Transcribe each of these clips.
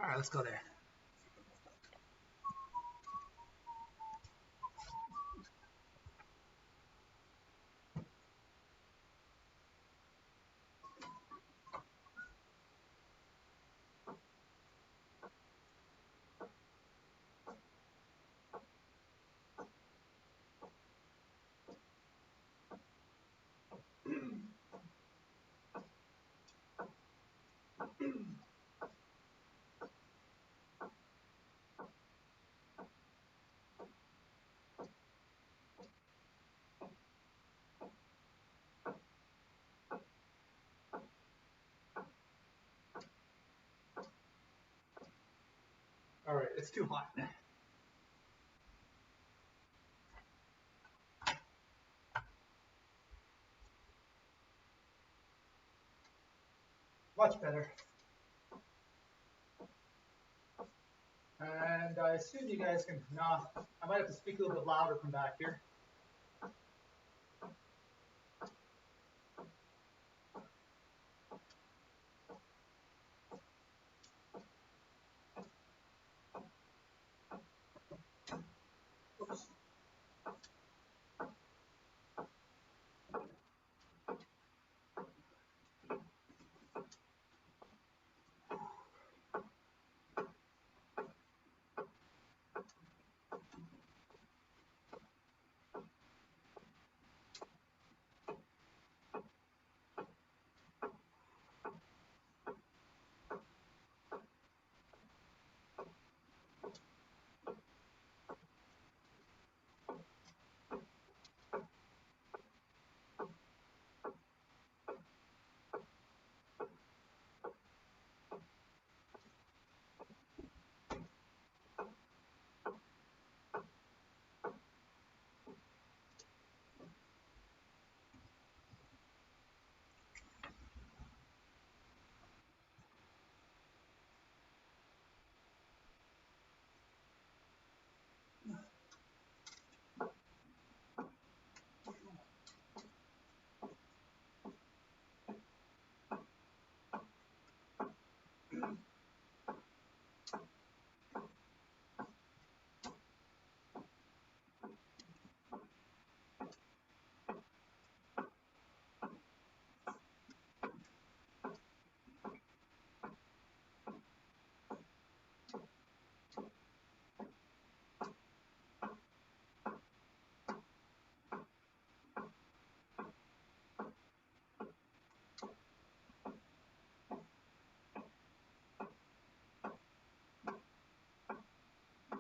All right, let's go there. All right, it's too hot. Much better. And I assume you guys can, no, I might have to speak a little bit louder from back here. Oops.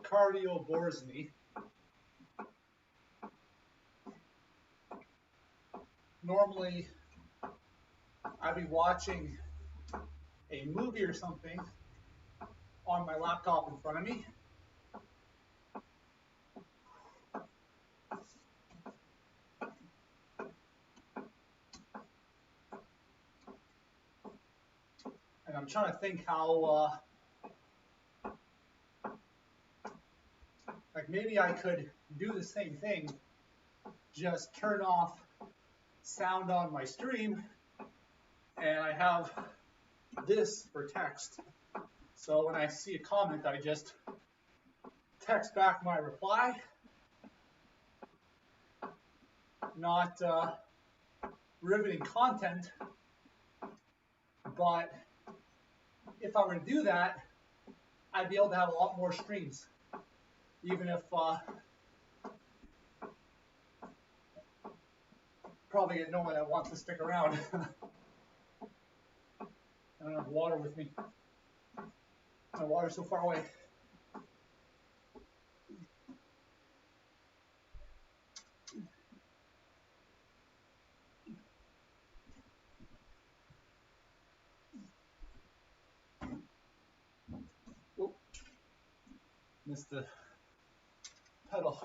Cardio bores me. Normally, I'd be watching a movie or something on my laptop in front of me. And I'm trying to think how, like maybe I could do the same thing, just turn off sound on my stream, and I have this for text. So when I see a comment, I just text back my reply, not riveting content, but if I were to do that, I'd be able to have a lot more streams, even if probably no one that wants to stick around. I don't have water with me. My water's so far away. Oop. Missed the pedal.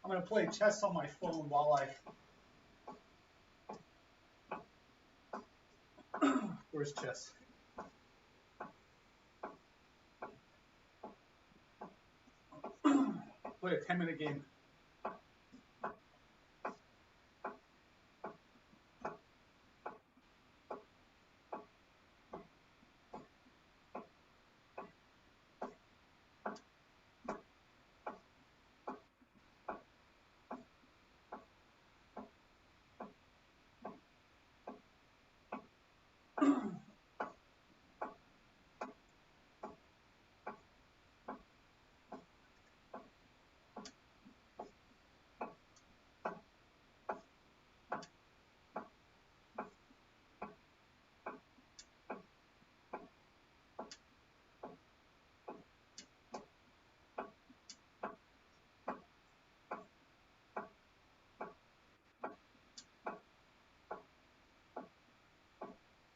I'm going to play chess on my phone while where's chess? Play a 10-minute game.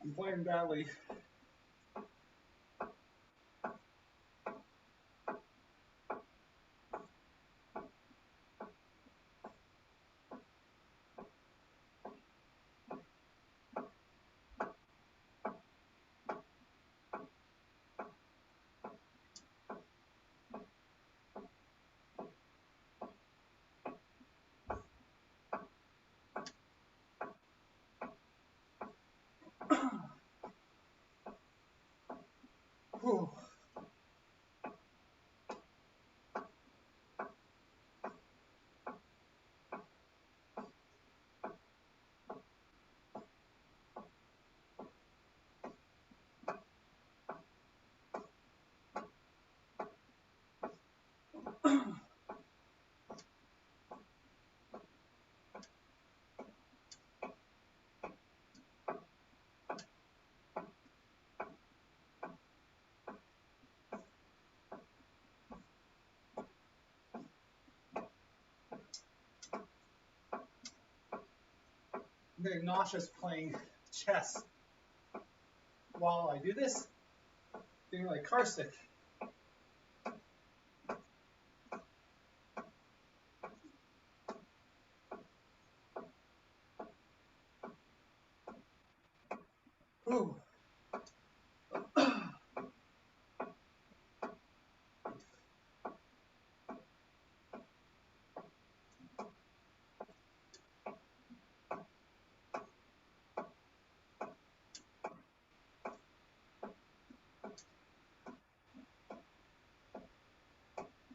I'm playing badly. Whew. I'm getting nauseous playing chess while I do this. Getting like car sick. Whew.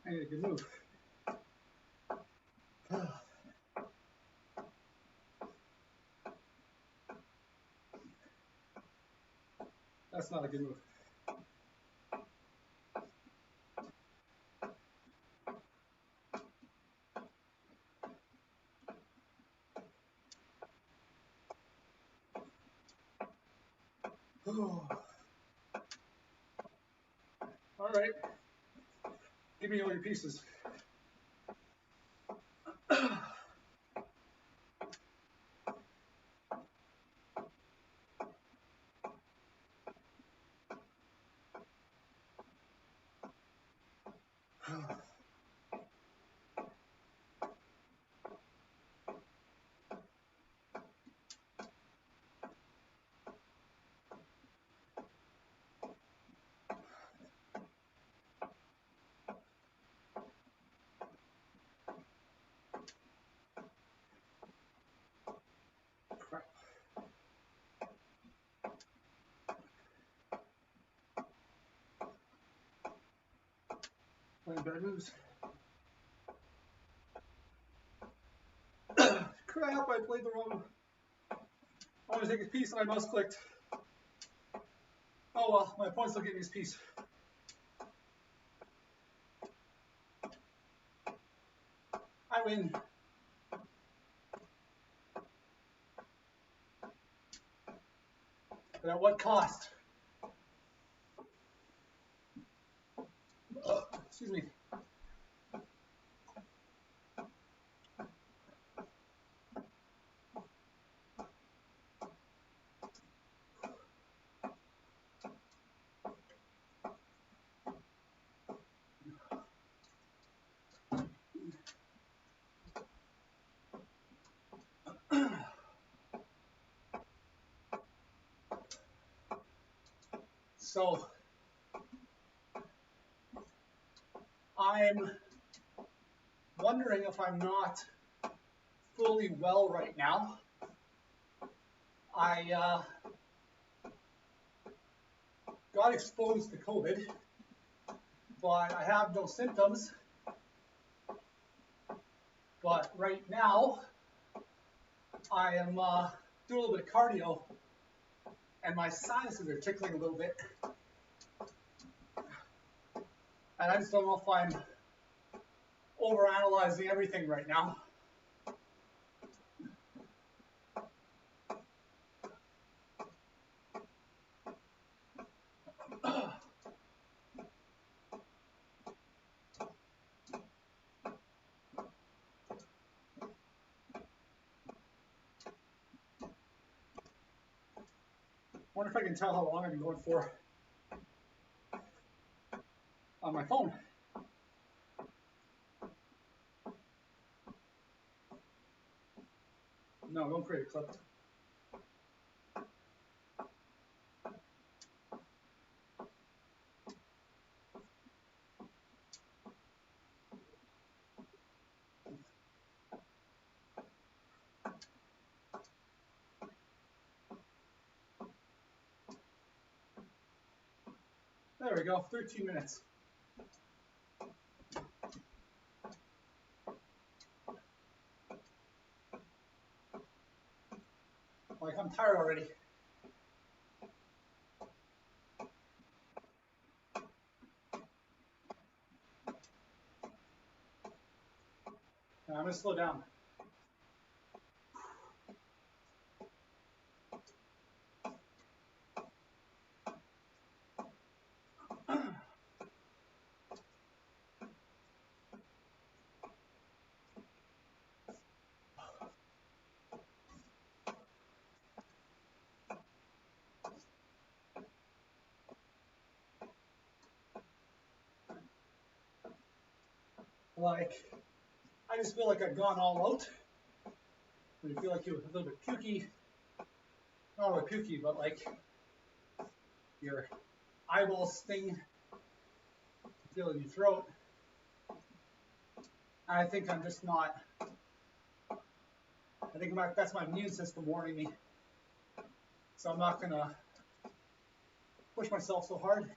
I need a good move. That's not a good move. All right. Give me all your pieces. Crap. Playing bad moves. Crap, I played the wrong. I want to take his piece and I mouse clicked. Oh well, my opponent's still getting his piece. I win. But at what cost? Excuse me. So I'm wondering if I'm not fully well right now. I got exposed to COVID, but I have no symptoms. But right now, I am doing a little bit of cardio, and my sinuses are tickling a little bit. And I just don't know if I'm overanalyzing everything right now. I wonder if I can tell how long I've been going for on my phone. No, don't create a clip. There we go, 13 minutes. Like, I'm tired already. I'm gonna slow down. Like, I just feel like I've gone all out. When you feel like you're a little bit pukey, not really pukey, but like your eyeballs sting, feel in your throat. And I think I'm just not. I think that's my immune system warning me. So I'm not gonna push myself so hard.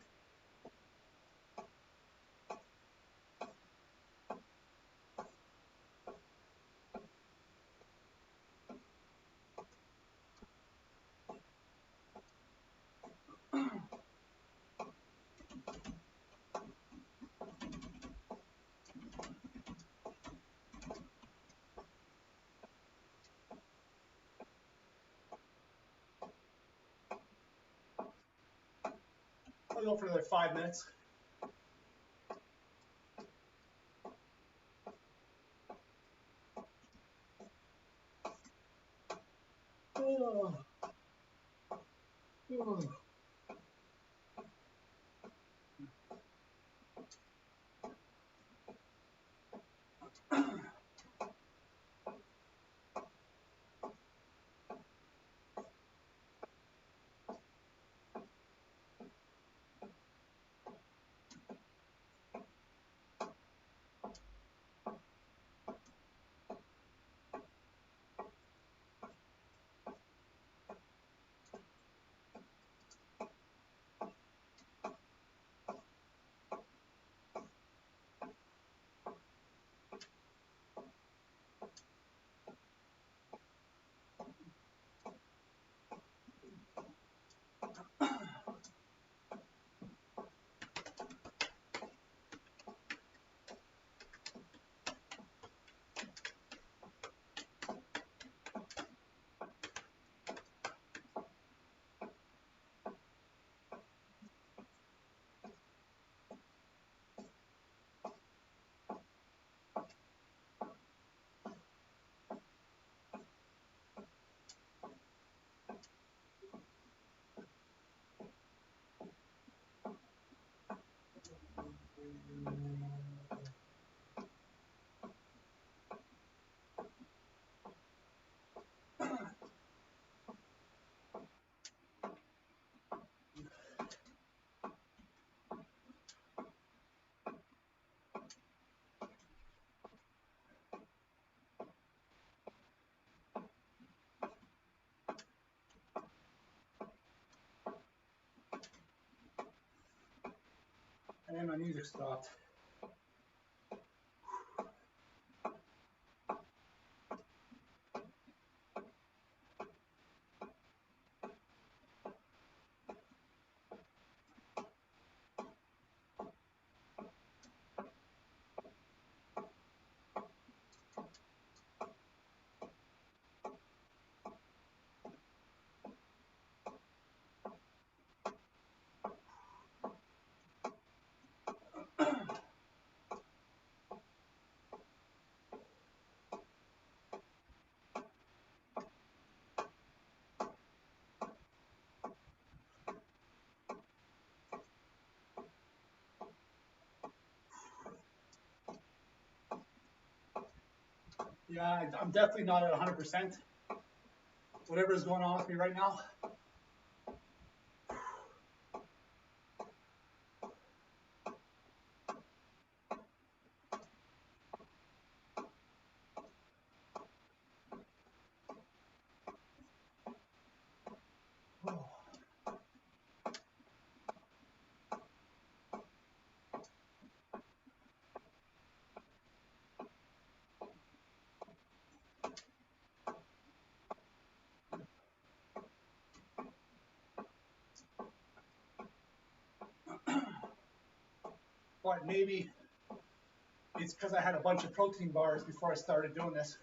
I'll go for another 5 minutes. Oh. Oh. my music stopped. Yeah, I'm definitely not at 100%. Whatever is going on with me right now. Oh. But maybe it's because I had a bunch of protein bars before I started doing this.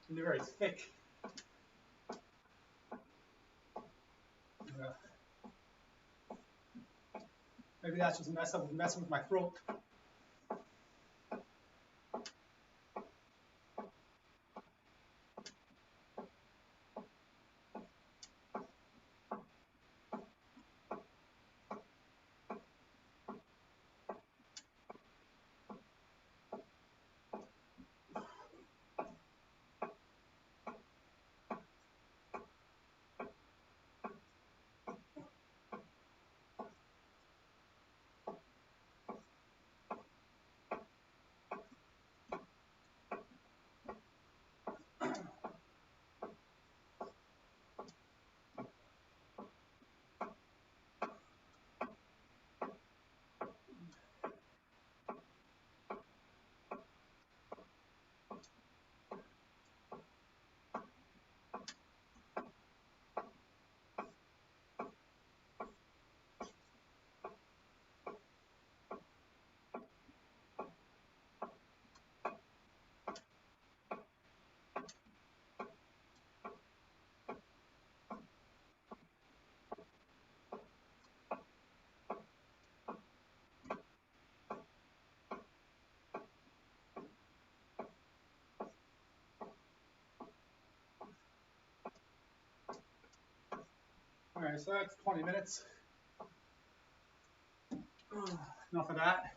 And they're very thick. Yeah. Maybe that's just messing with my throat. All right, so that's 20 minutes. Enough of that.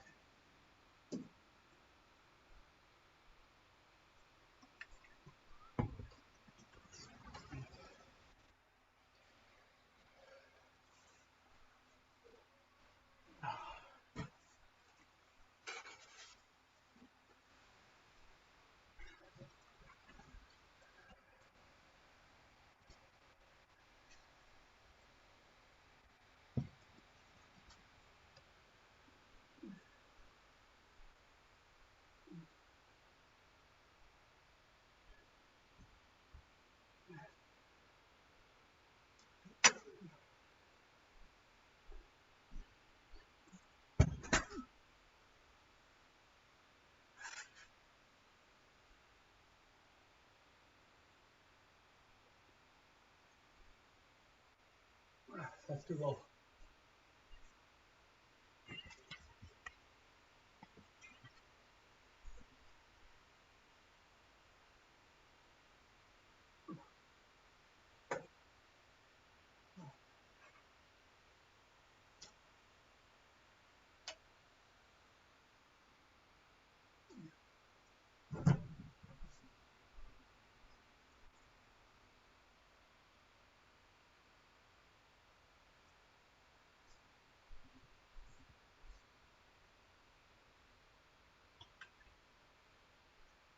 That's too low.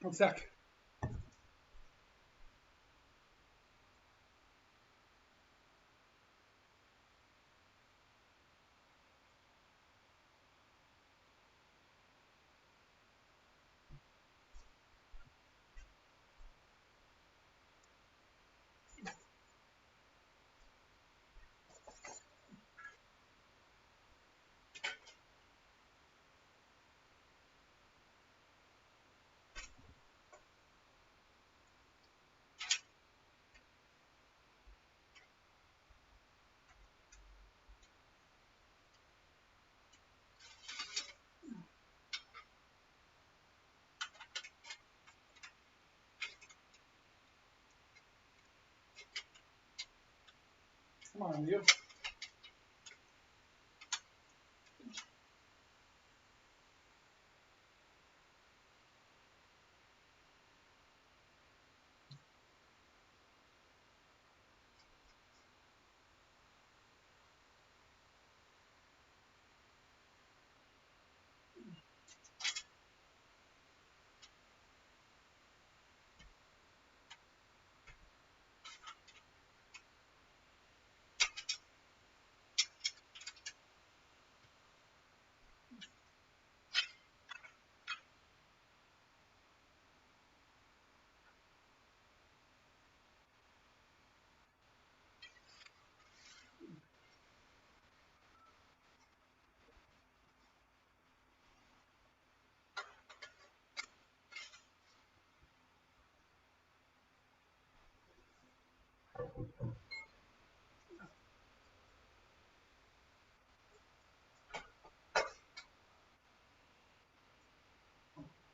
One sec. on you.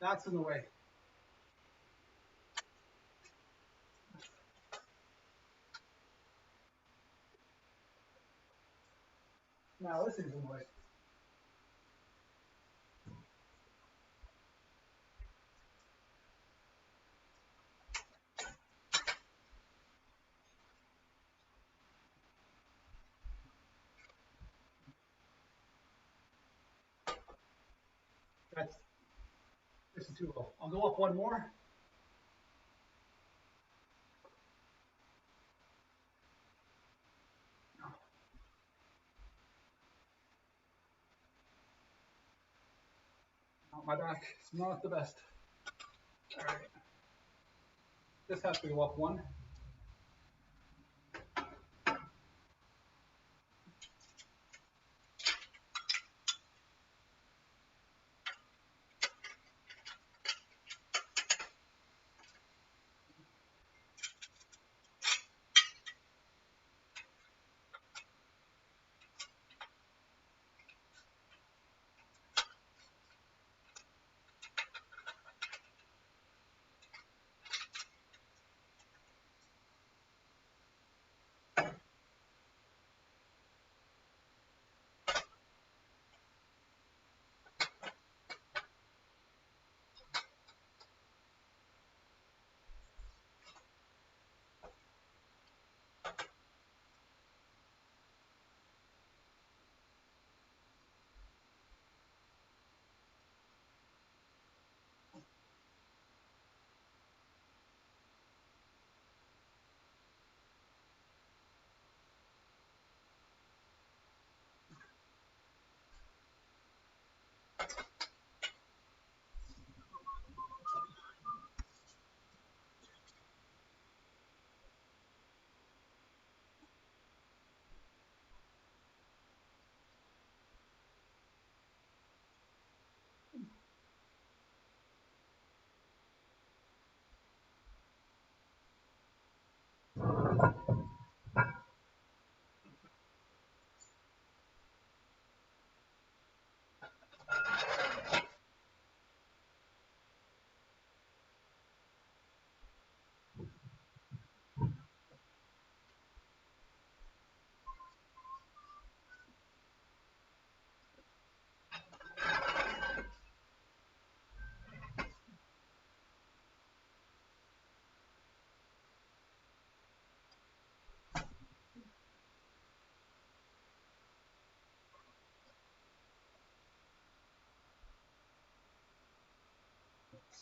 That's in the way. Now this is in the way. This is too low. I'll go up one more. My back is not the best. All right. This has to go up one.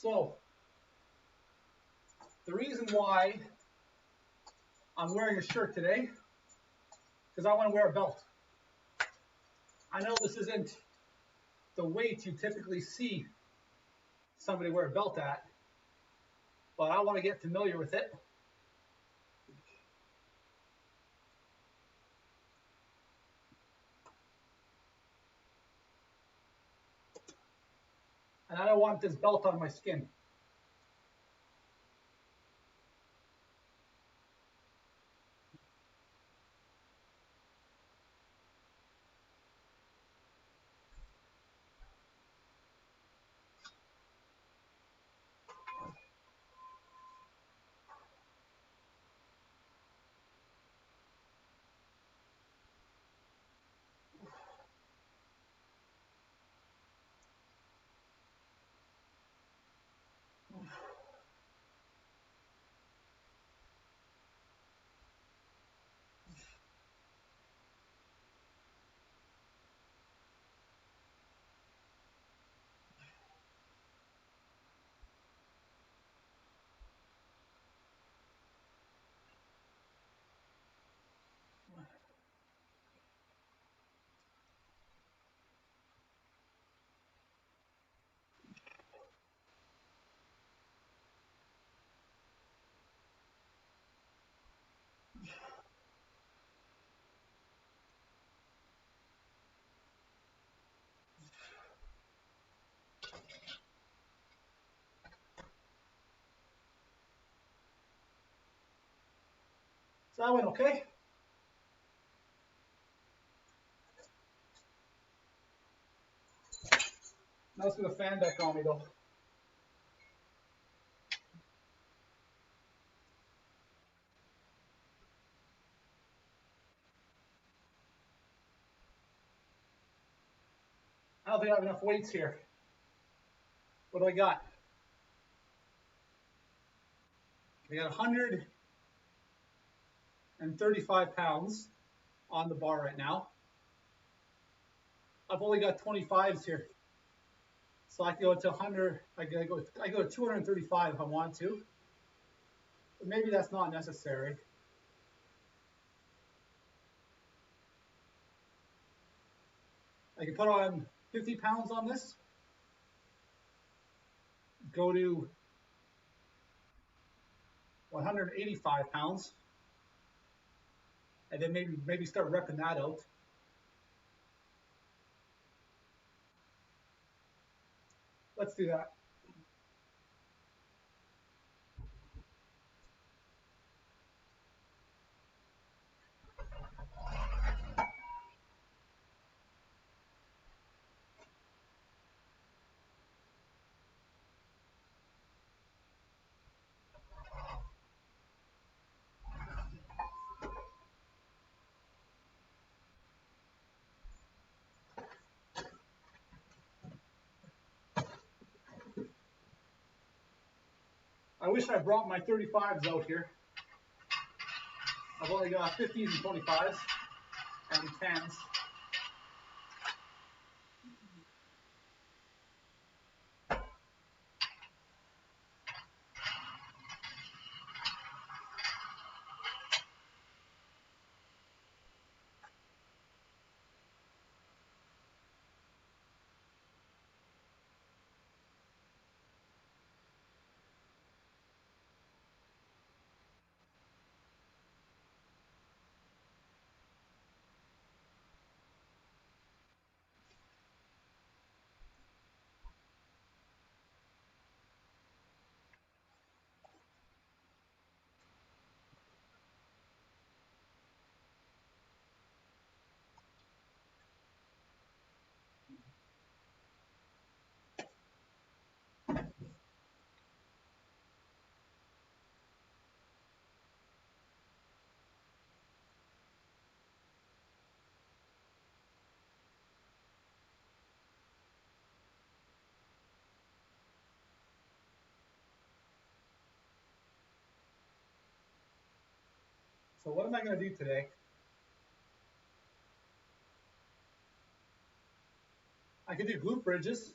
So the reason why I'm wearing a shirt today, because I want to wear a belt. I know this isn't the weight you typically see somebody wear a belt at, but I want to get familiar with it. And I don't want this belt on my skin. So that went okay. Now let's do the fan deck on me though. I don't think I have enough weights here. What do I got? I got 135 pounds on the bar right now. I've only got 25s here. So I can go to 100, I go to 235 if I want to. But maybe that's not necessary. I can put on 50 pounds on this. Go to 185 pounds. And then maybe start repping that out. Let's do that. I wish I brought my 35s out here. I've only got 50s and 25s and 10s. So what am I going to do today? I could do glute bridges.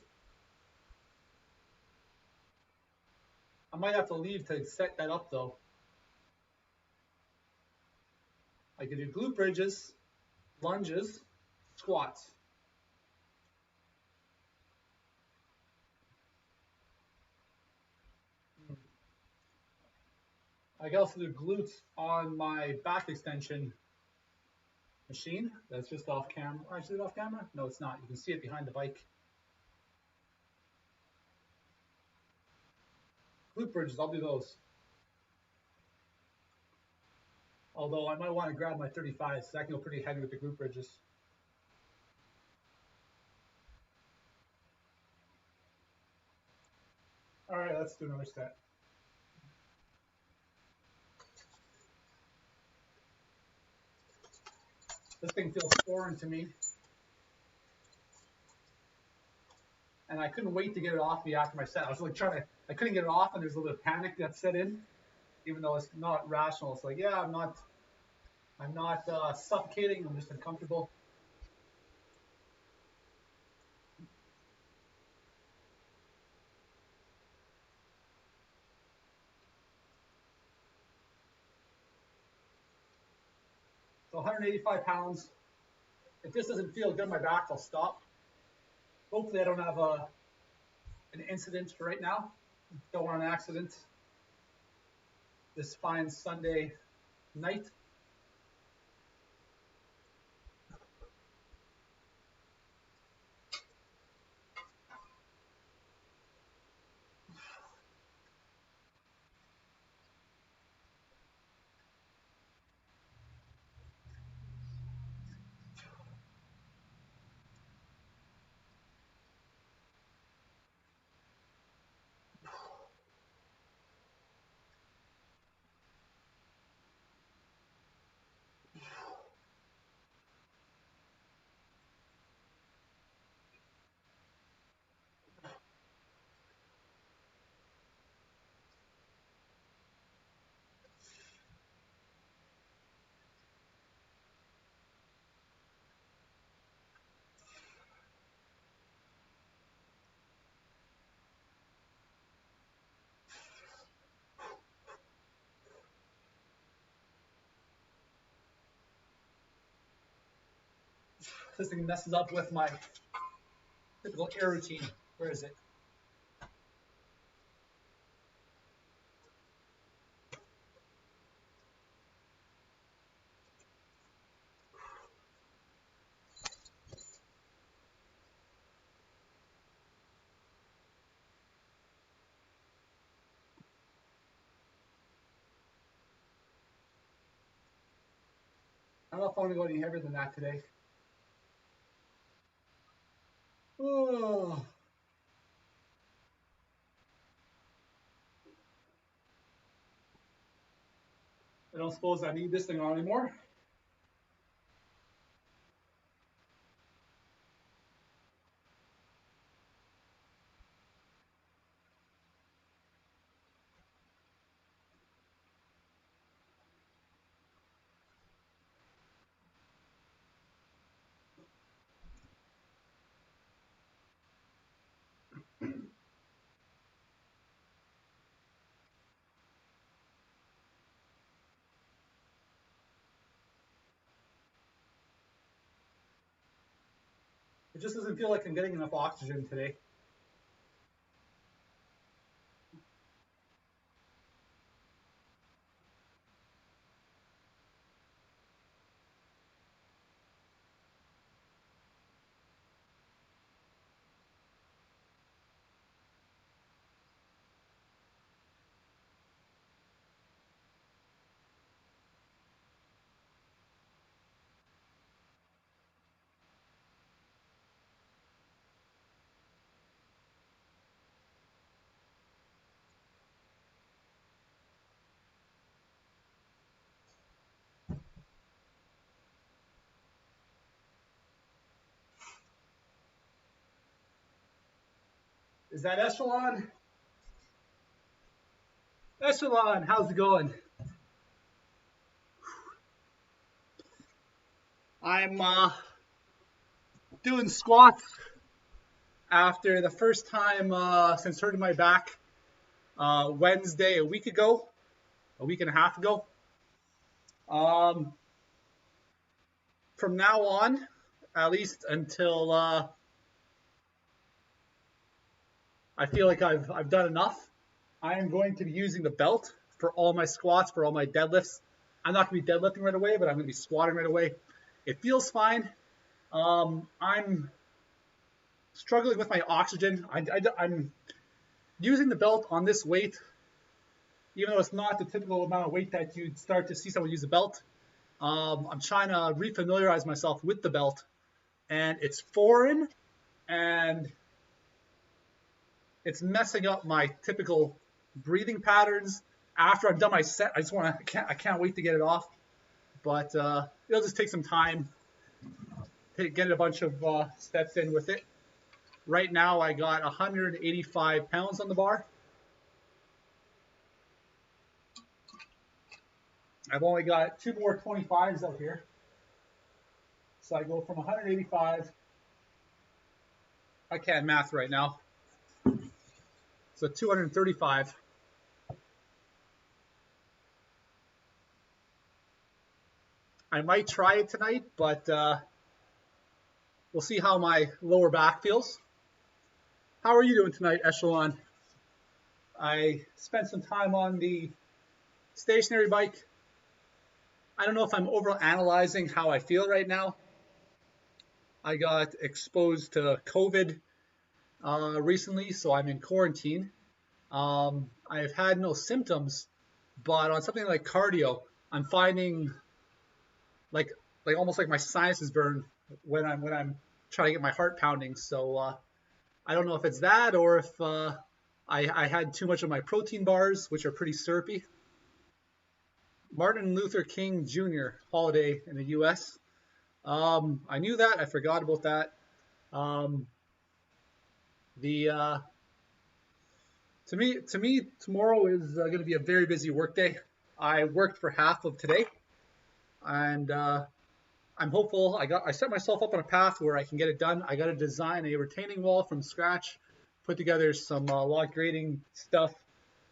I might have to leave to set that up though. I could do glute bridges, lunges, squats. I can also do glutes on my back extension machine. That's just off camera. Actually, off camera? No, it's not. You can see it behind the bike. Glute bridges, I'll do those. Although I might want to grab my 35s, so I can go pretty heavy with the glute bridges. All right, let's do another set. This thing feels foreign to me. And I couldn't wait to get it off me after my set. I was like I couldn't get it off, and there's a little bit of panic that set in, even though it's not rational. It's like, yeah, I'm not suffocating. I'm just uncomfortable. So 185 pounds. If this doesn't feel good in my back, I'll stop. Hopefully, I don't have an incident right now. Don't want an accident this fine Sunday night. this thing messes up with my typical air routine. Where is it? I don't know if I want to go any heavier than that today. Oh. I don't suppose I need this thing on anymore. It just doesn't feel like I'm getting enough oxygen today. Is that Echelon? Echelon, how's it going? I'm doing squats after the first time since hurting my back Wednesday a week and a half ago. From now on, at least until I feel like I've done enough, I am going to be using the belt for all my squats, for all my deadlifts. I'm not going to be deadlifting right away, but I'm going to be squatting right away. It feels fine. I'm struggling with my oxygen. I'm using the belt on this weight, even though it's not the typical amount of weight that you'd start to see someone use a belt. I'm trying to refamiliarize myself with the belt, and it's foreign, and it's messing up my typical breathing patterns. After I've done my set, I can't wait to get it off. But it'll just take some time to get a bunch of steps in with it. Right now, I got 185 pounds on the bar. I've only got 2 more 25s out here. So I go from 185. I can't math right now. So 235. I might try it tonight, but we'll see how my lower back feels. How are you doing tonight, Echelon? I spent some time on the stationary bike. I don't know if I'm over analyzing how I feel right now. I got exposed to COVID recently, so I'm in quarantine. I've had no symptoms, but on something like cardio, I'm finding like almost like my sinuses burn when I'm trying to get my heart pounding. So I don't know if it's that or if I had too much of my protein bars, which are pretty syrupy. Martin Luther King Jr. holiday in the U.S. I knew that. I forgot about that. To me, tomorrow is going to be a very busy work day. I worked for half of today, and I'm hopeful. I set myself up on a path where I can get it done. I got to design a retaining wall from scratch, put together some log grading stuff,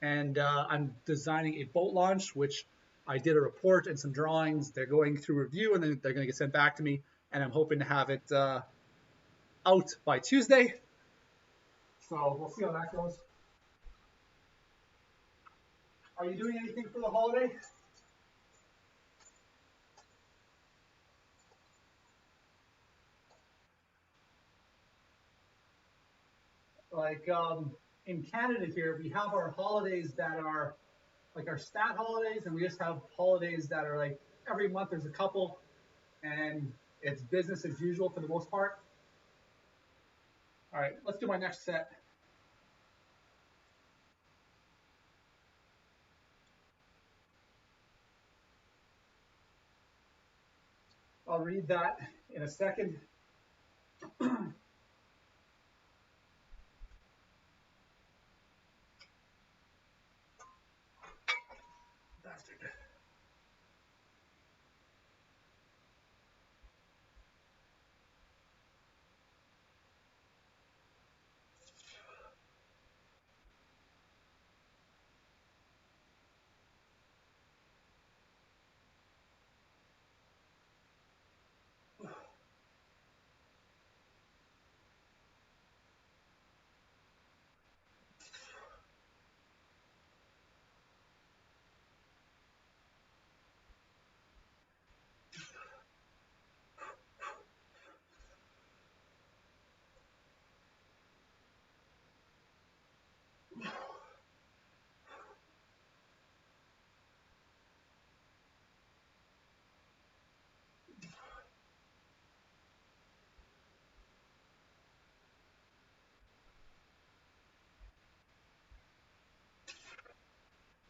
and I'm designing a boat launch, which I did a report and some drawings. They're going through review, and then they're going to get sent back to me. and I'm hoping to have it out by Tuesday. So we'll see how that goes. Are you doing anything for the holiday? Like in Canada here, we have our holidays that are like our stat holidays, and we just have holidays that are like every month there's a couple, and it's business as usual for the most part. All right, let's do my next set. I'll read that in a second. Bastard.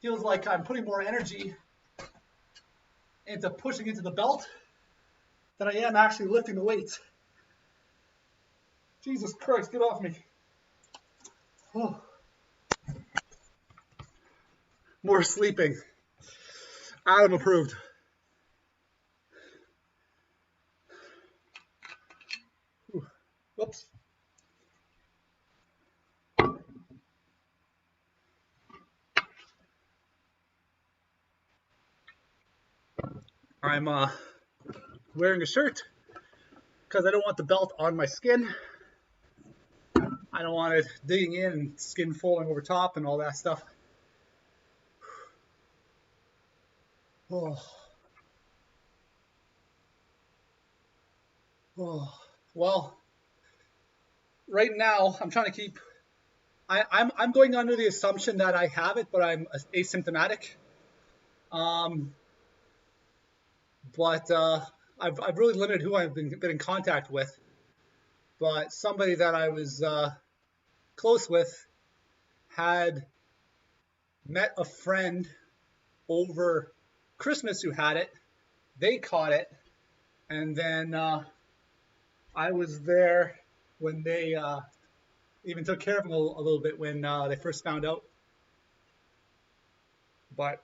Feels like I'm putting more energy into pushing into the belt than I am actually lifting the weights. Jesus Christ, get off me. Oh. More sleeping. Adam approved. Whoops. I'm wearing a shirt because I don't want the belt on my skin. I don't want it digging in and skin falling over top and all that stuff. Oh. Oh. Well, right now I'm trying to keep. I'm going under the assumption that I have it, but I'm asymptomatic. But I've really limited who I've been in contact with. But somebody that I was close with had met a friend over Christmas who had it. They caught it, and then I was there when they even took care of them a little bit when they first found out. But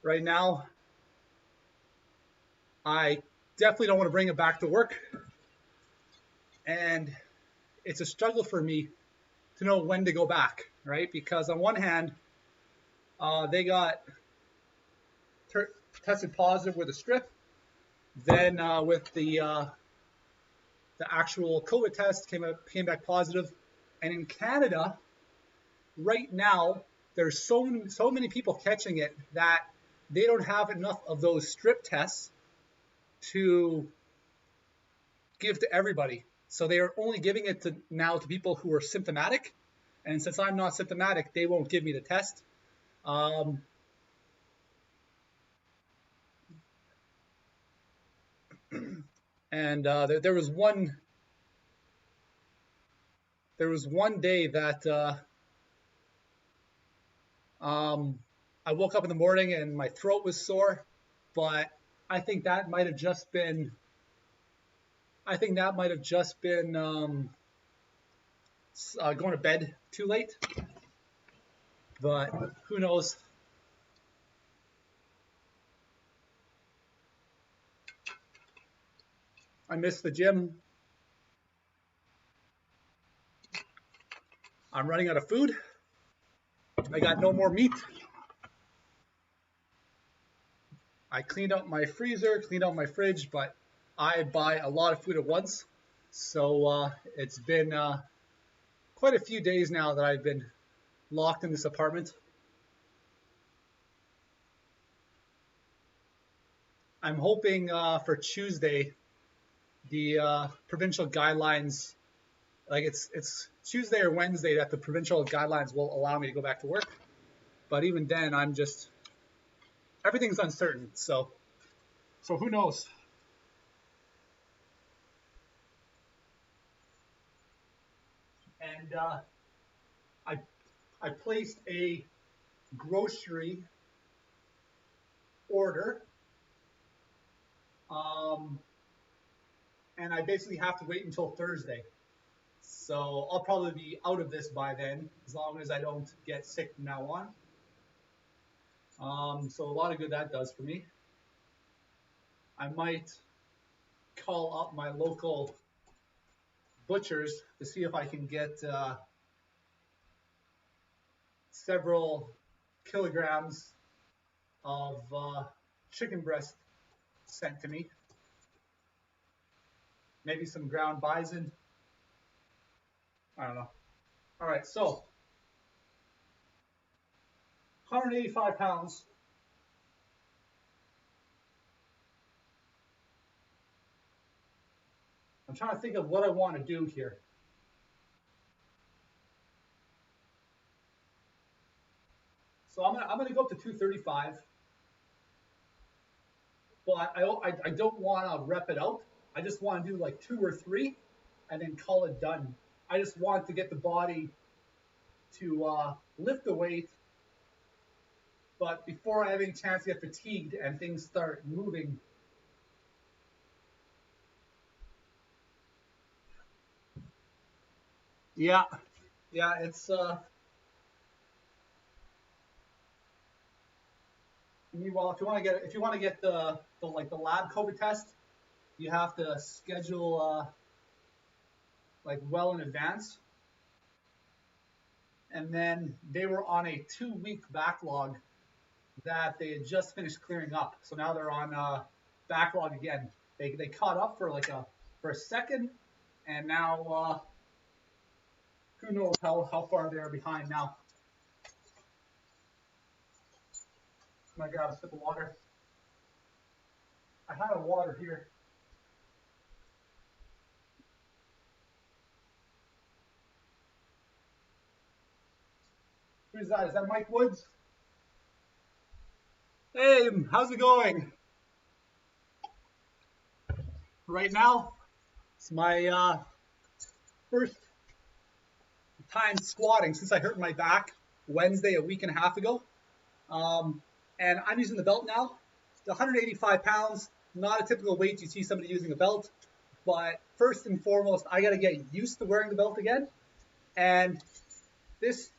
right now, I definitely don't want to bring it back to work. And it's a struggle for me to know when to go back, right? Because on one hand, they got tested positive with a strip. Then with the actual COVID test came back positive. And in Canada, right now, there's so many people catching it that they don't have enough of those strip tests to give to everybody. So they are only giving it now to people who are symptomatic. And since I'm not symptomatic, they won't give me the test. And there was one day that I woke up in the morning and my throat was sore, but I think that might have just been going to bed too late. But who knows? I miss the gym. I'm running out of food. I got no more meat. I cleaned out my freezer, cleaned out my fridge, but I buy a lot of food at once. So it's been quite a few days now that I've been locked in this apartment. I'm hoping for Tuesday the provincial guidelines, like it's Tuesday or Wednesday that the provincial guidelines will allow me to go back to work. But even then, I'm just everything's uncertain. So who knows? And I I placed a grocery order, um, and I basically have to wait until Thursday. So I'll probably be out of this by then, as long as I don't get sick from now on. So a lot of good that does for me. I might call up my local butchers to see if I can get several kilograms of chicken breast sent to me. Maybe some ground bison. I don't know. All right, so 185 pounds. I'm trying to think of what I want to do here. So I'm gonna go up to 235, but I don't want to rep it out. I just want to do like 2 or 3, and then call it done. I just want to get the body to lift the weight, but before I have any chance to get fatigued and things start moving. Yeah, yeah, it's meanwhile, if you want to get the like the lab COVID test, you have to schedule like well in advance. And then they were on a 2 week backlog that they had just finished clearing up. So now they're on backlog again. They caught up for a second, and now who knows how far they're behind now. I got a sip of water. I had a water here. Who's that? Is that Mike Woods? Hey, how's it going? Right now, it's my first time squatting since I hurt my back Wednesday a week and a half ago. Um, and I'm using the belt now. It's 185 pounds, not a typical weight you see somebody using a belt. But first and foremost, I got to get used to wearing the belt again. And this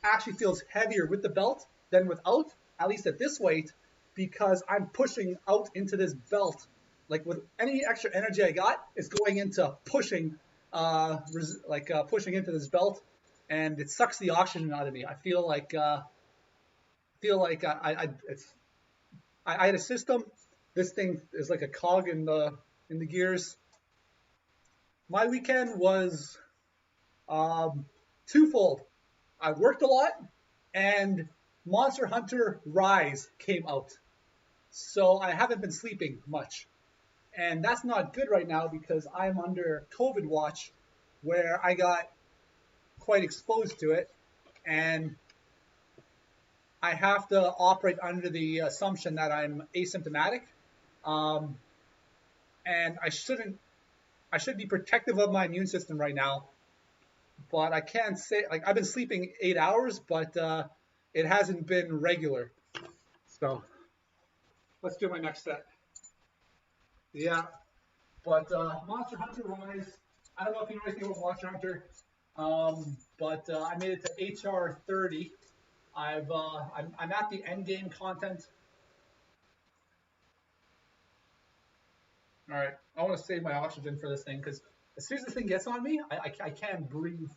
actually feels heavier with the belt than without, at least at this weight, because I'm pushing out into this belt. Like with any extra energy I got, it's going into pushing, pushing into this belt, and it sucks the oxygen out of me. I I had a system. This thing is like a cog in the gears. My weekend was um, twofold. I worked a lot, and Monster Hunter Rise came out. So I haven't been sleeping much. And that's not good right now because I'm under COVID watch where I got quite exposed to it. And I have to operate under the assumption that I'm asymptomatic. Um, and I should be protective of my immune system right now. But I can't say, like, I've been sleeping 8 hours, but it hasn't been regular. So let's do my next set. Yeah, but Monster Hunter Rise, I don't know if you know anything about Monster Hunter, but I made it to HR 30. I'm at the end game content. All right, I want to save my oxygen for this thing because as soon as this thing gets on me, I can't breathe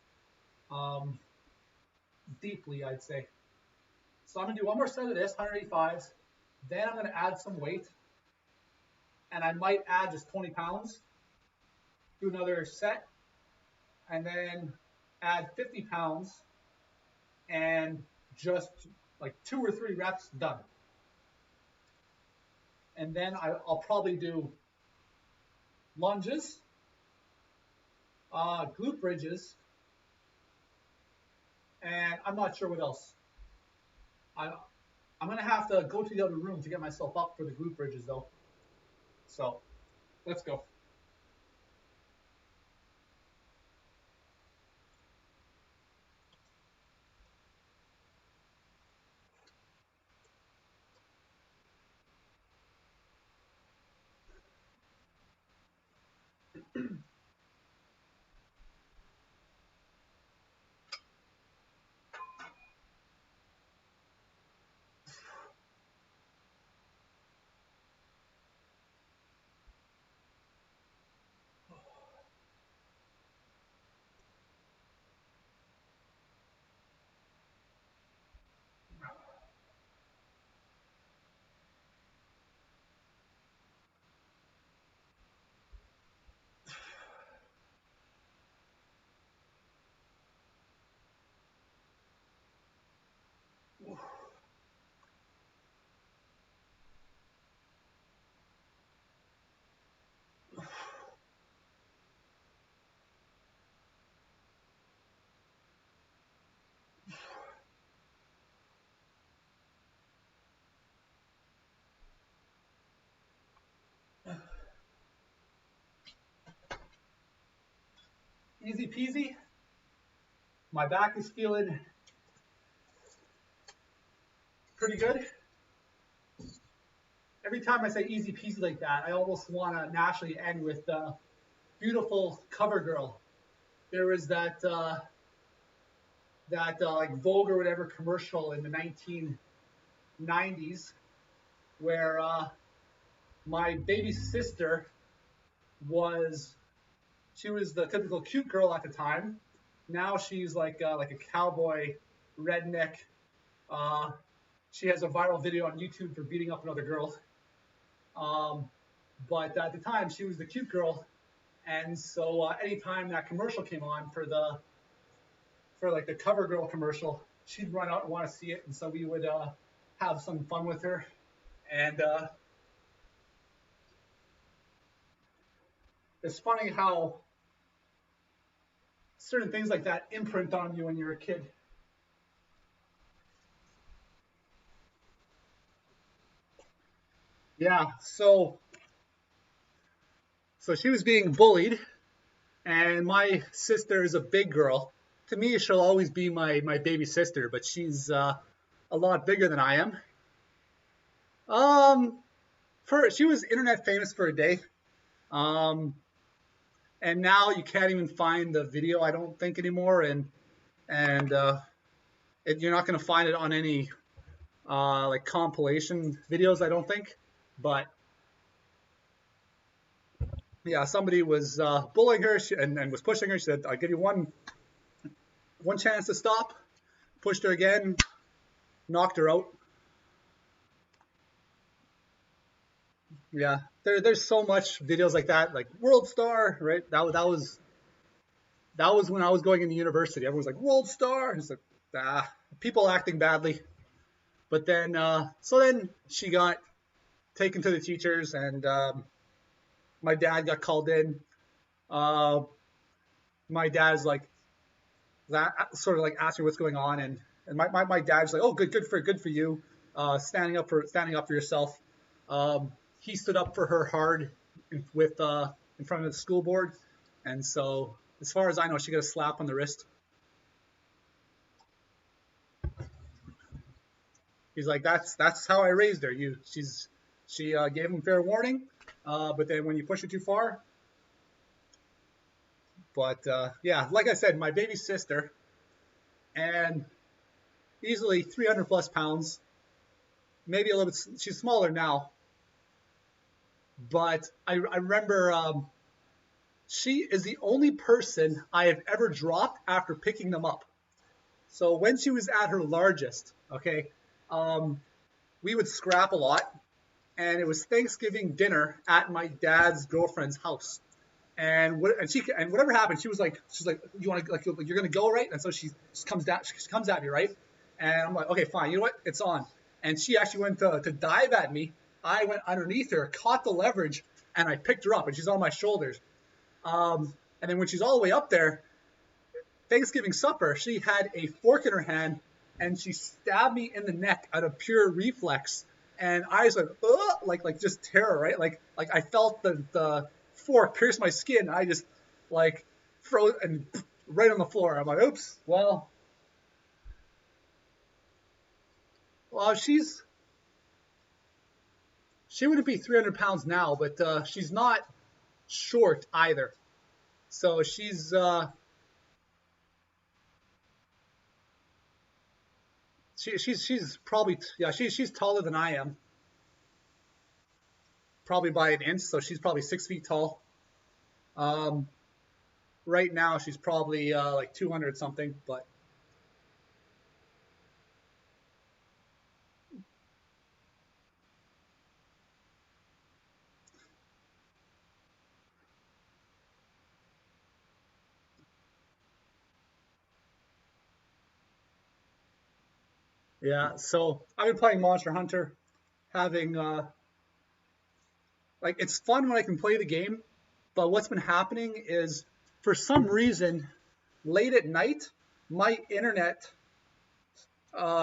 um, deeply, I'd say. So I'm gonna do one more set of this, 185s, Then I'm going to add some weight, and I might add just 20 pounds, do another set, and then add 50 pounds, and just like 2 or 3 reps, done. And then I'll probably do lunges, glute bridges, and I'm not sure what else. I'm going to have to go to the other room to get myself up for the glute bridges, though. So let's go. Easy peasy. My back is feeling pretty good. Every time I say easy peasy like that, I almost want to naturally end with beautiful cover girl. There was that like Vogue or whatever commercial in the 1990s where my baby sister was the typical cute girl at the time. Now she's like a cowboy redneck. She has a viral video on YouTube for beating up another girl. But at the time, she was the cute girl, and so anytime that commercial came on for like the cover girl commercial, she'd run out and want to see it, and so we would have some fun with her. And it's funny how certain things like that imprint on you when you're a kid. Yeah, so she was being bullied, and my sister is a big girl. To me, she'll always be my baby sister, but she's a lot bigger than I am. She was internet famous for a day, and now you can't even find the video, I don't think, anymore, and you're not going to find it on any like compilation videos, I don't think. But yeah, somebody was bullying her and was pushing her. She said, "I'll give you one chance to stop." Pushed her again, knocked her out. Yeah, there's so much videos like that, like World Star, right? That was when I was going into university. Everyone was like World Star, and it's like people acting badly. But then so then she got taken to the teachers, and my dad got called in. My dad's like that, sort of like asked me what's going on, and my dad's like, oh, good for you, standing up for yourself. He stood up for her hard with in front of the school board, and so as far as I know, she got a slap on the wrist. He's like, that's how I raised her. She gave him fair warning, but then when you push it too far. But yeah, like I said, my baby sister, and easily 300 plus pounds, maybe a little bit. She's smaller now, but I remember she is the only person I have ever dropped after picking them up. So when she was at her largest, okay, we would scrap a lot, and it was Thanksgiving dinner at my dad's girlfriend's house. And whatever happened, she's like, you want to like you're gonna go, right? And so she comes down, she comes at me, right? And I'm like, okay, fine, you know what? It's on. And she actually went to dive at me. I went underneath her, caught the leverage, and I picked her up, and she's on my shoulders. And then when she's all the way up there, Thanksgiving supper, she had a fork in her hand, and she stabbed me in the neck out of pure reflex. And I was like, ugh, like just terror, right? Like I felt the fork pierce my skin. I just like froze and right on the floor. I'm like, oops. Well, she wouldn't be 300 pounds now, but she's not short either. So she's probably, yeah, she's taller than I am, probably by an inch. So she's probably 6 feet tall. Um, right now she's probably like 200 something, but yeah. So I've been playing Monster Hunter, having like it's fun when I can play the game, but what's been happening is for some reason late at night my internet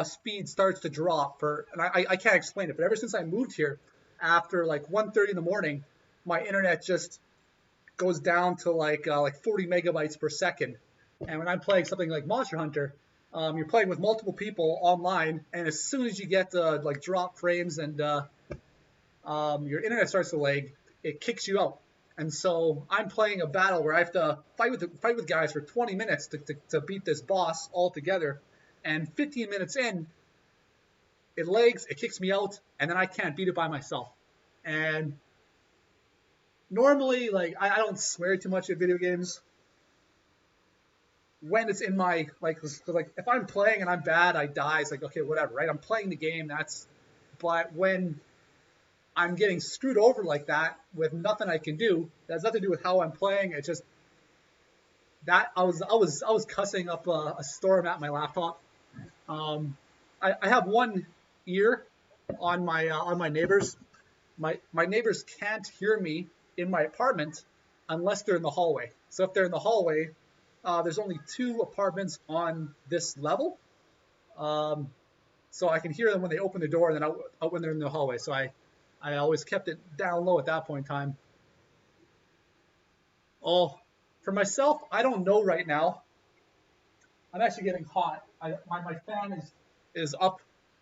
speed starts to drop and I can't explain it, but ever since I moved here after like 1:30 in the morning, my internet just goes down to like 40 megabytes per second. And when I'm playing something like Monster Hunter, you're playing with multiple people online, and as soon as you get to like drop frames and your internet starts to lag, it kicks you out. And so I'm playing a battle where I have to fight with guys for 20 minutes to beat this boss all together. And 15 minutes in, it lags, it kicks me out, and then I can't beat it by myself. And normally, like I don't swear too much at video games when it's in my like if I'm playing and I'm bad, I die. It's like okay, whatever, right? I'm playing the game. But when I'm getting screwed over like that with nothing I can do, that has nothing to do with how I'm playing. It's just that I was cussing up a storm at my laptop. Um, I have one ear on my neighbors. My neighbors can't hear me in my apartment unless they're in the hallway. So if they're in the hallway, there's only two apartments on this level. Um, so I can hear them when they open the door and then out when they're in the hallway. So I always kept it down low at that point in time. Oh, for myself, I don't know right now. I'm actually getting hot. My fan is up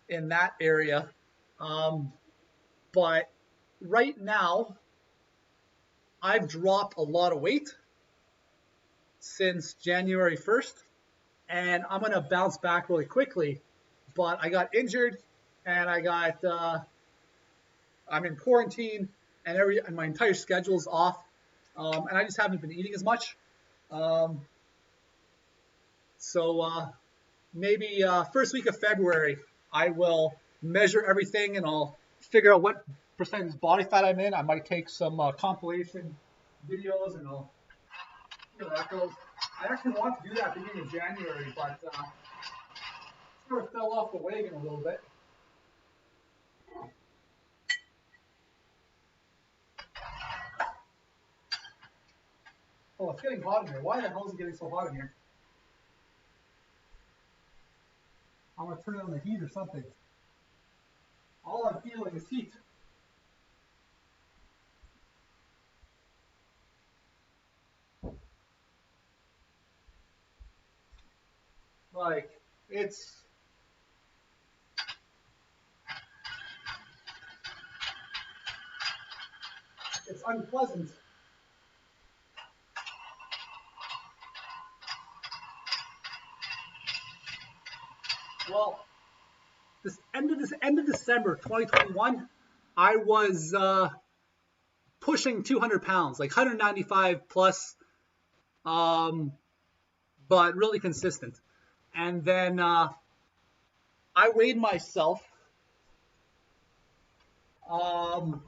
in that area. Um, but right now, I've dropped a lot of weight since January 1st, and I'm going to bounce back really quickly. But I got injured, and I'm in quarantine, and my entire schedule's off, and I just haven't been eating as much. Um, so maybe first week of February, I will measure everything, and I'll figure out what percentage body fat I'm in. I might take some compilation videos, and I'll see how that goes. I actually want to do that beginning of January, but sort of fell off the wagon a little bit. Oh, it's getting hot in here. Why the hell is it getting so hot in here? I'm going to turn on the heat or something. All I'm feeling is heat. Like, it's unpleasant. Well, this end of December 2021, I was pushing 200 pounds, like 195 plus, um, but really consistent. And then I weighed myself Um,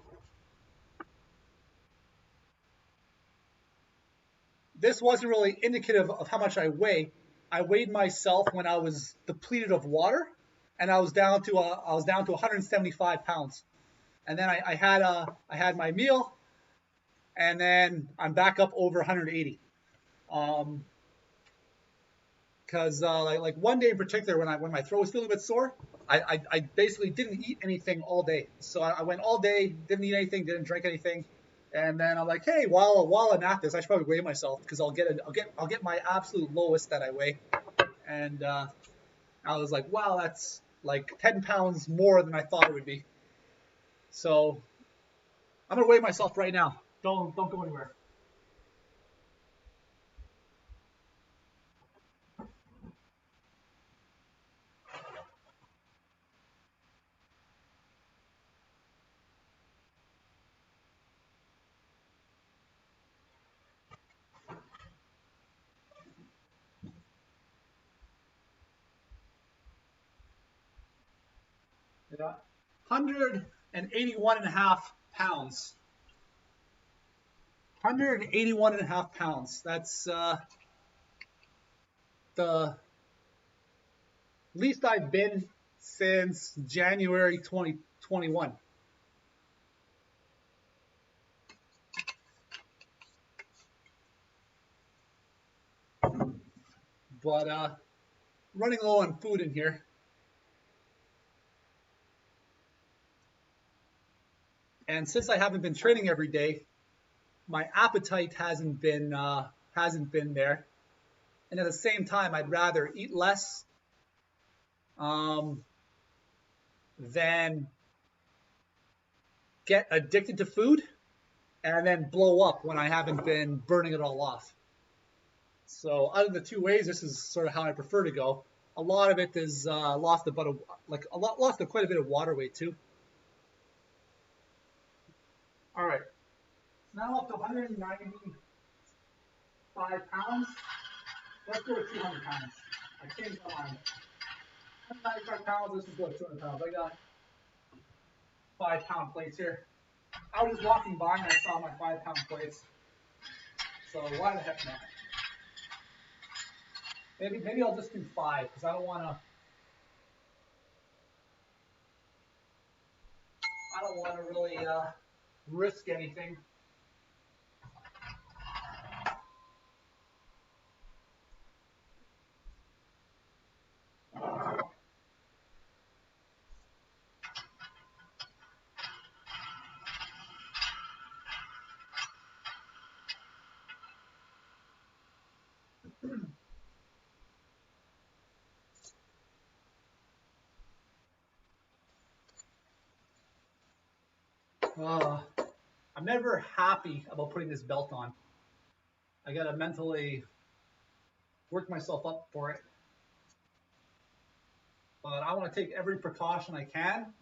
this wasn't really indicative of how much I weigh. I weighed myself when I was depleted of water, and I was down to 175 pounds. And then I had my meal, and then I'm back up over 180. Um, because like one day in particular when my throat was feeling a bit sore, I basically didn't eat anything all day. So I went all day, didn't eat anything, didn't drink anything, and then I'm like, hey, while I'm at this, I should probably weigh myself because I'll get my absolute lowest that I weigh, and I was like, wow, that's like 10 pounds more than I thought it would be. So I'm gonna weigh myself right now. Don't go anywhere. Yeah. 181 and a half pounds. 181 and a half pounds. That's the least I've been since January 2021. But running low on food in here. And since I haven't been training every day, my appetite hasn't been there. And at the same time, I'd rather eat less um, than get addicted to food and then blow up when I haven't been burning it all off. So out of the two ways, this is sort of how I prefer to go. A lot of it is lost quite a bit of water weight too. All right, now up to 195 pounds. Let's go with 200 pounds. I changed my mind. 195 pounds. This is what 200 pounds. I got 5 pound plates here. I was just walking by and I saw my 5 pound plates. So why the heck not? Maybe I'll just do five because I don't want to really risk anything. Uh, I'm never happy about putting this belt on. I gotta mentally work myself up for it. But I want to take every precaution I can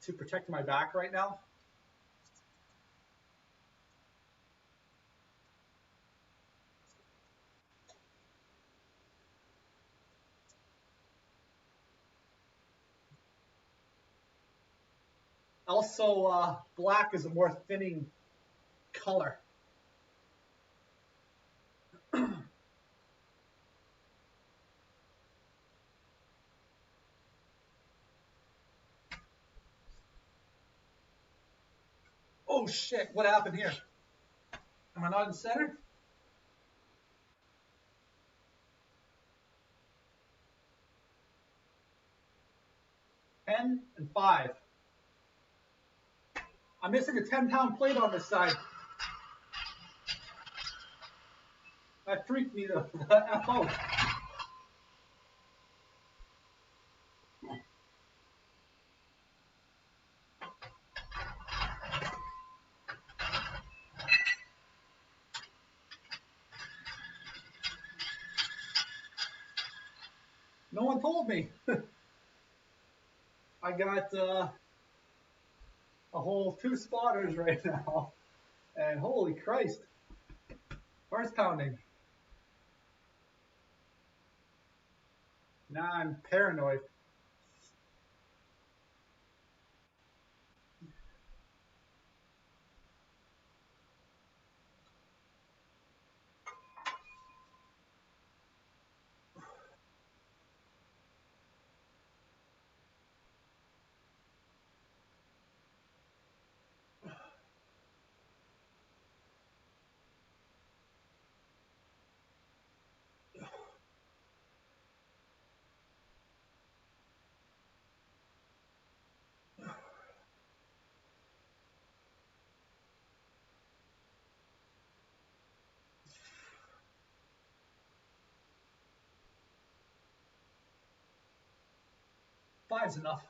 to protect my back right now. Also, black is a more thinning color. Oh shit, what happened here? Am I not in center? 10 and 5. I'm missing a 10 pound plate on this side. That freaked me the F out. No one told me. I got a whole 2 spotters right now. And holy Christ, heart's pounding. Now I'm paranoid. 5's enough.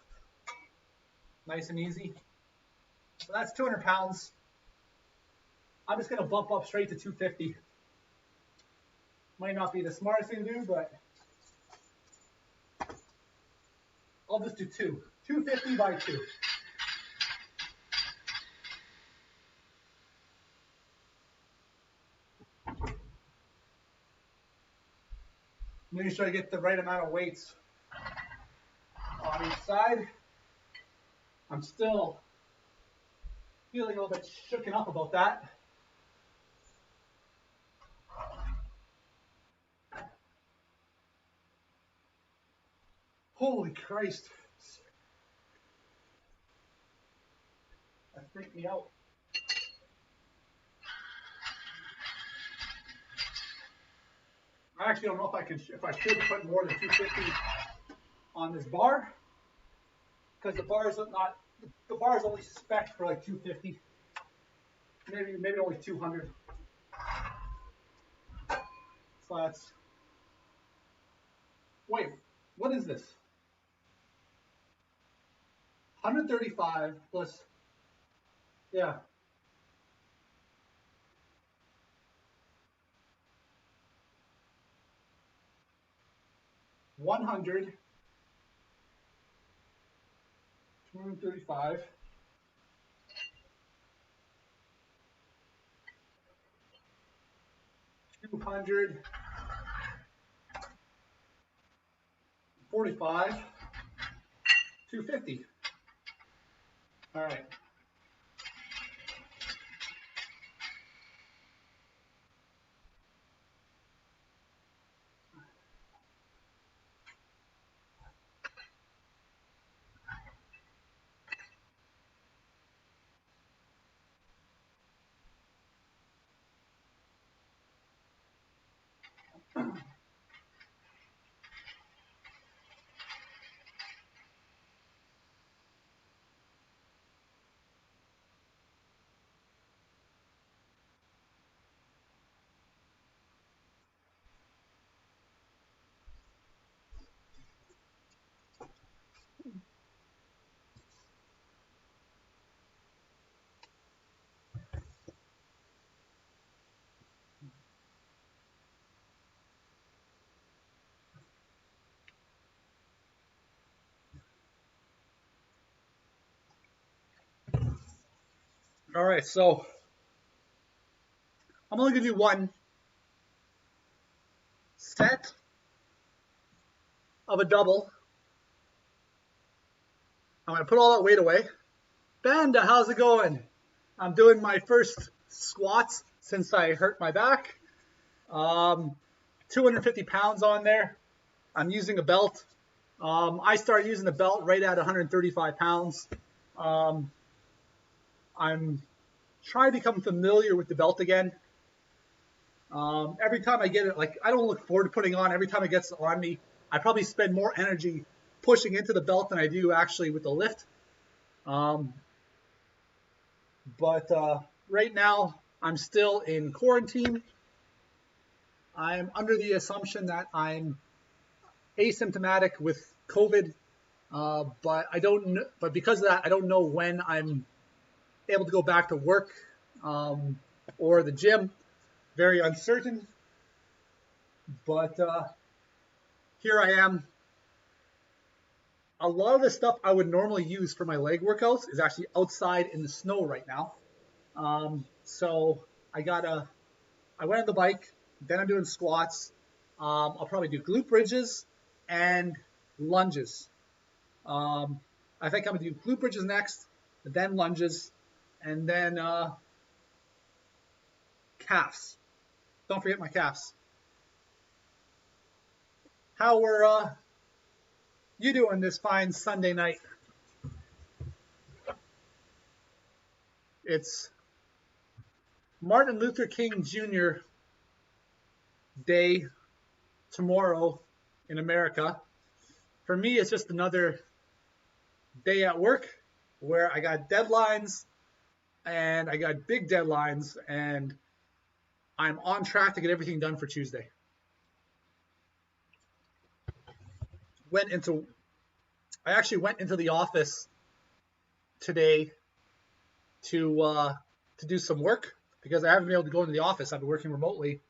Nice and easy. So that's 200 pounds. I'm just going to bump up straight to 250. Might not be the smartest thing to do, but I'll just do 2. 250 by 2. Making sure I get the right amount of weights on each side. I'm still feeling a little bit shooken up about that. Holy Christ. That freaked me out. I actually don't know if I should put more than 250 on this bar, because the bar is only spec'd for like 250, maybe only 200. So that's, wait, what is this? 135 plus, yeah. 100, 235, 245, 250. All right. All right, so I'm only gonna do one set of a double. I'm gonna put all that weight away. Banda, how's it going? I'm doing my first squats since I hurt my back. 250 pounds on there. I'm using a belt. I started using the belt right at 135 pounds. I'm trying to become familiar with the belt again. Every time I get it, like, I don't look forward to putting on. Every time it gets on me, I probably spend more energy pushing into the belt than I do actually with the lift. But right now, I'm still in quarantine. I'm under the assumption that I'm asymptomatic with COVID, but I don't. But because of that, I don't know when I'm able to go back to work or the gym. Very uncertain. But here I am. A lot of the stuff I would normally use for my leg workouts is actually outside in the snow right now. So I went on the bike, then I'm doing squats. I'll probably do glute bridges and lunges. I think I'm gonna do glute bridges next, then lunges, and then calves. Don't forget my calves. How were you doing this fine Sunday night? It's Martin Luther King Jr. Day tomorrow in America. For me, it's just another day at work where I got deadlines, and I got big deadlines, and I'm on track to get everything done for Tuesday. Went into I actually went into the office today to do some work because I haven't been able to go into the office. I've been working remotely,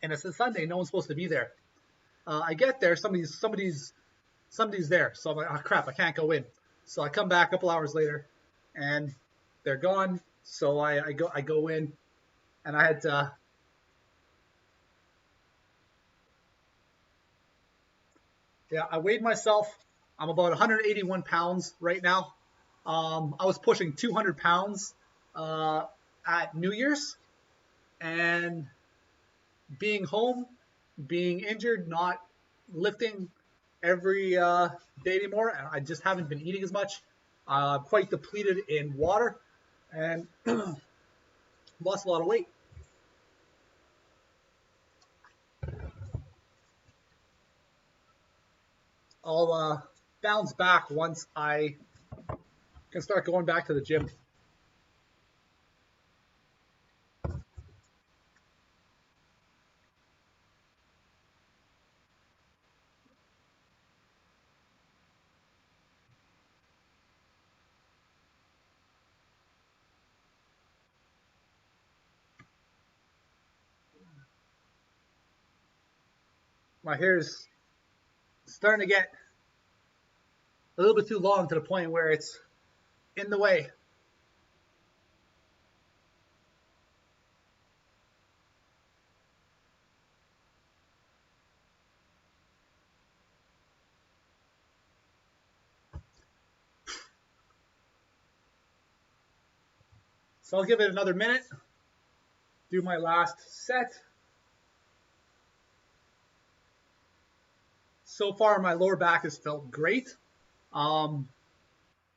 and it's a Sunday. No one's supposed to be there. I get there, somebody's there, so I'm like, oh crap, I can't go in. So I come back a couple hours later, and they're gone. So I go in, and I had to. Yeah, I weighed myself. I'm about 181 pounds right now. I was pushing 200 pounds at New Year's, and being home, being injured, not lifting every day anymore, and I just haven't been eating as much. Quite depleted in water, and lost a lot of weight. I'll bounce back once I can start going back to the gym. My hair is starting to get a little bit too long to the point where it's in the way. So I'll give it another minute, do my last set. So far, my lower back has felt great. Um,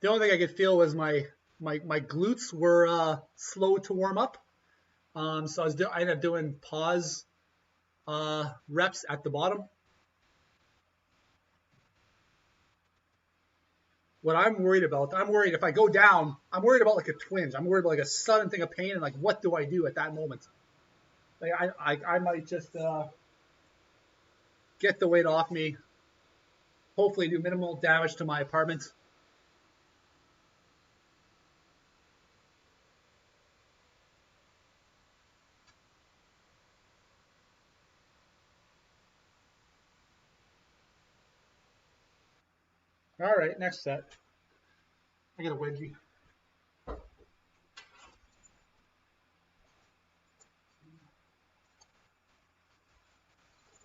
the only thing I could feel was my glutes were slow to warm up. So I ended up doing pause reps at the bottom. What I'm worried if I go down, I'm worried about like a twinge. I'm worried about like a sudden thing of pain and like what do I do at that moment? Like I might just get the weight off me, hopefully do minimal damage to my apartment. All right, next set. I get a wedgie.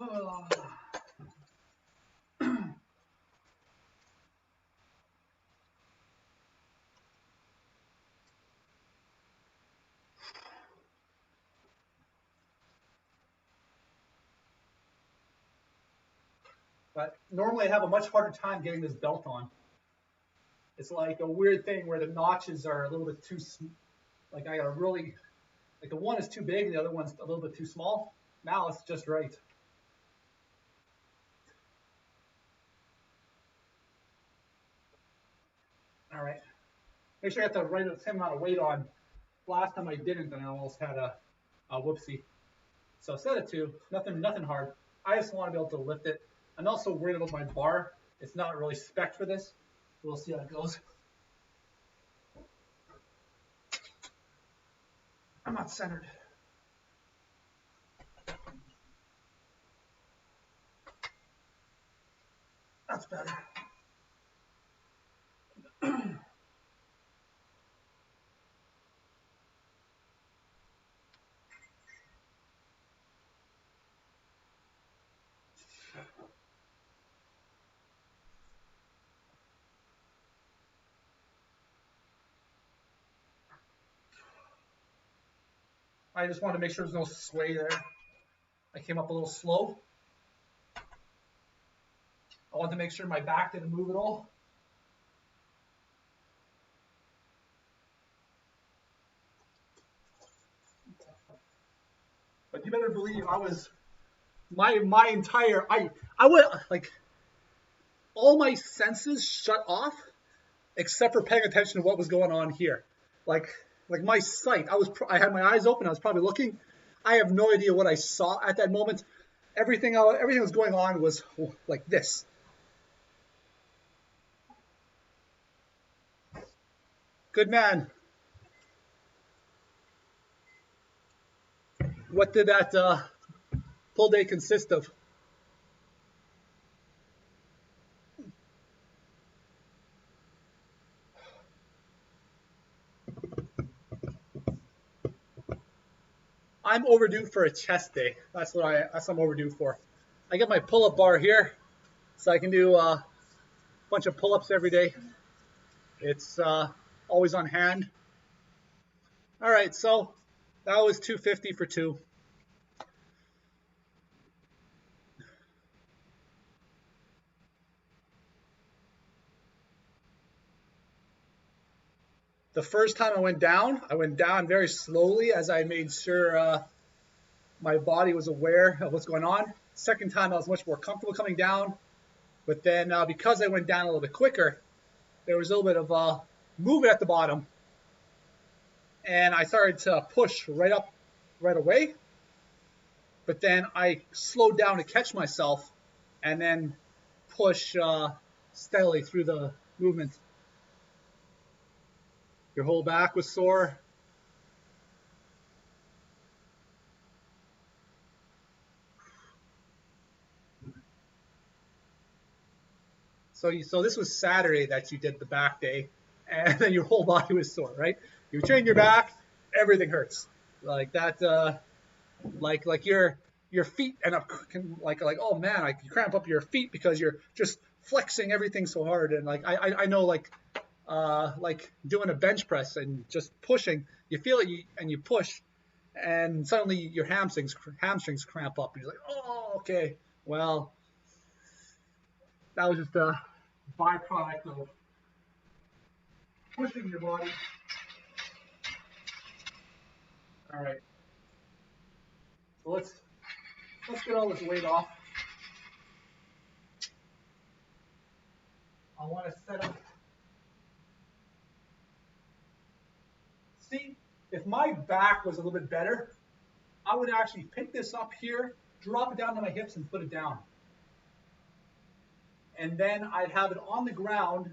Oh. But normally I have a much harder time getting this belt on. It's like a weird thing where the notches are a little bit too, like I gotta really, like the one is too big and the other one's a little bit too small. Now it's just right. All right. Make sure I got the right same amount of weight on. Last time I didn't, and I almost had a whoopsie. So set it to nothing hard. I just want to be able to lift it. I'm also worried about my bar. It's not really spec'd for this. We'll see how it goes. I'm not centered. That's better. I just want to make sure there's no sway there. I came up a little slow. I want to make sure my back didn't move at all. But you better believe I was my entire I would like all my senses shut off except for paying attention to what was going on here. Like my sight, I had my eyes open. I was probably looking. I have no idea what I saw at that moment. Everything that was going on was like this. Good man. What did that pull day consist of? I'm overdue for a chest day. That's what I'm overdue for. I get my pull-up bar here, so I can do a bunch of pull-ups every day. It's always on hand. All right, so that was 250 for two. The first time I went down very slowly as I made sure my body was aware of what's going on. Second time, I was much more comfortable coming down. But then because I went down a little bit quicker, there was a little bit of movement at the bottom. And I started to push right up right away. But then I slowed down to catch myself and then push steadily through the movement. Your whole back was sore. So this was Saturday that you did the back day, and then your whole body was sore, right? You train your back, everything hurts. Like that, like your feet end up like oh man, you cramp up your feet because you're just flexing everything so hard. And like I know like doing a bench press and just pushing, you feel it and you push, and suddenly your hamstrings cramp up. And you're like, oh, okay, well, that was just a byproduct of pushing your body. All right, so let's get all this weight off. I want to set up. See, if my back was a little bit better, I would actually pick this up here, drop it down to my hips, and put it down. And then I'd have it on the ground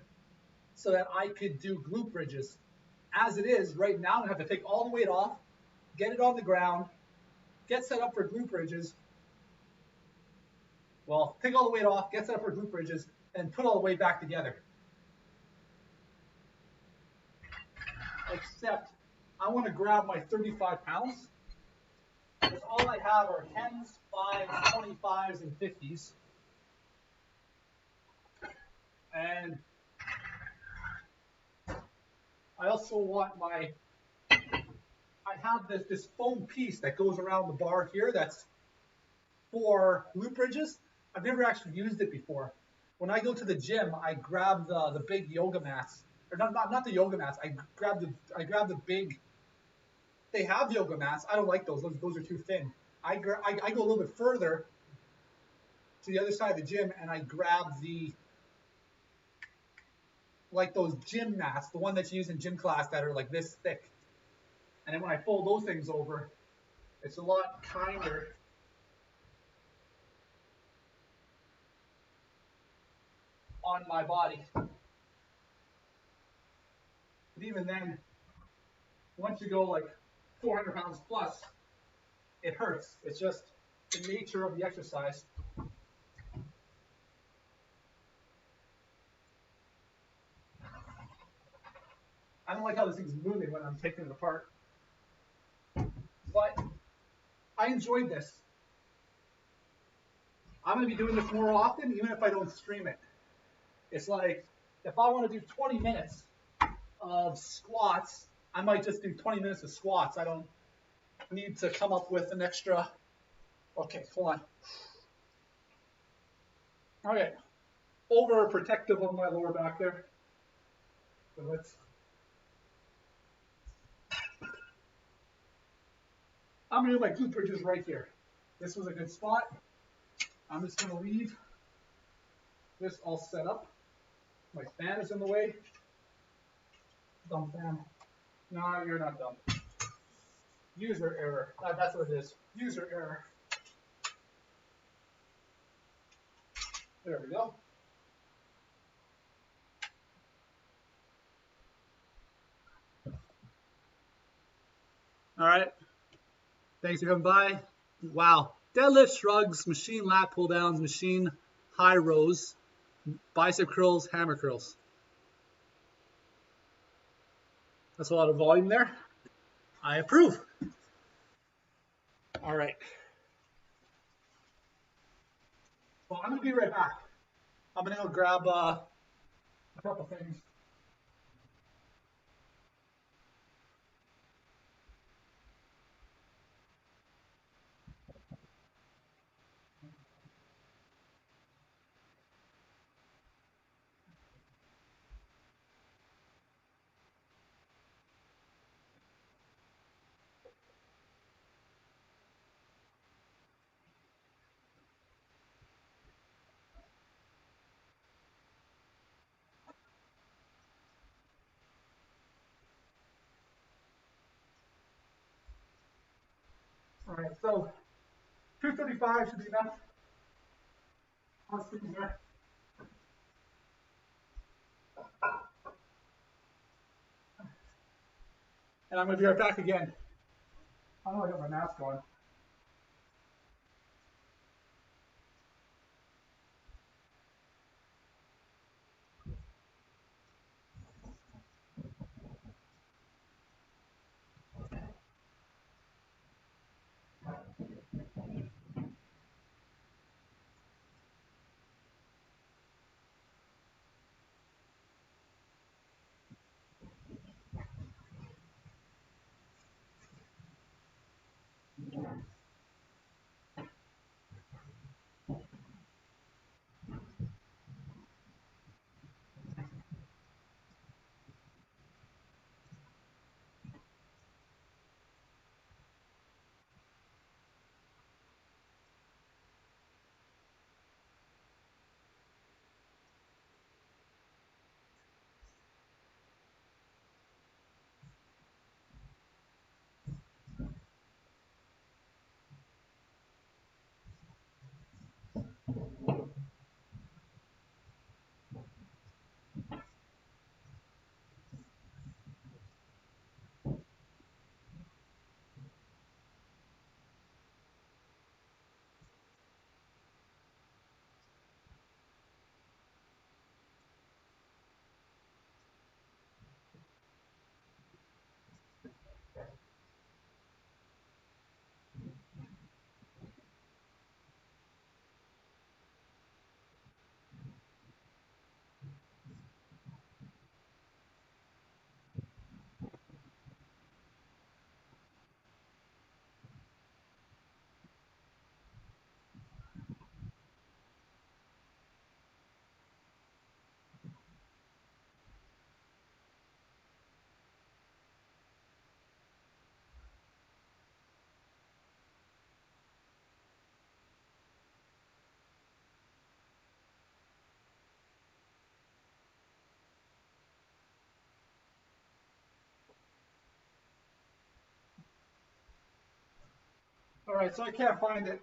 so that I could do glute bridges. As it is, right now, I have to take all the weight off, get it on the ground, get set up for glute bridges. Well, take all the weight off, get set up for glute bridges, and put all the weight back together. Except I want to grab my 35 pounds. Because all I have are 10s, 5s, 25s, and 50s. And I also want I have this foam piece that goes around the bar here that's for glute bridges. I've never actually used it before. When I go to the gym, I grab the big yoga mats. Or not the yoga mats. I grab the big. They have yoga mats. I don't like those. Those are too thin. I go a little bit further to the other side of the gym, and I grab like those gym mats, the one that's used in gym class that are like this thick. And then when I fold those things over, it's a lot kinder. On my body. But even then, once you go like 400 pounds plus, it hurts. It's just the nature of the exercise. I don't like how this thing's moving when I'm taking it apart. But I enjoyed this. I'm going to be doing this more often, even if I don't stream it. It's like, if I want to do 20 minutes of squats, I might just do 20 minutes of squats. I don't need to come up with an extra. Okay, hold on. Okay, overprotective of my lower back there. So I'm going to do my glute bridges right here. This was a good spot. I'm just going to leave this all set up. My fan is in the way. Dumb fan. No, you're not dumb. User error. That's what it is. User error. There we go. All right. Thanks for coming by. Wow. Deadlift, shrugs, machine lat pull downs, machine high rows, bicep curls, hammer curls. That's a lot of volume there. I approve. All right. Well, I'm going to be right back. I'm going to go grab a couple things. All right, so 235 should be enough. Let's see here. And I'm going to be right back again. I don't know I got my mask on. All right, so I can't find it.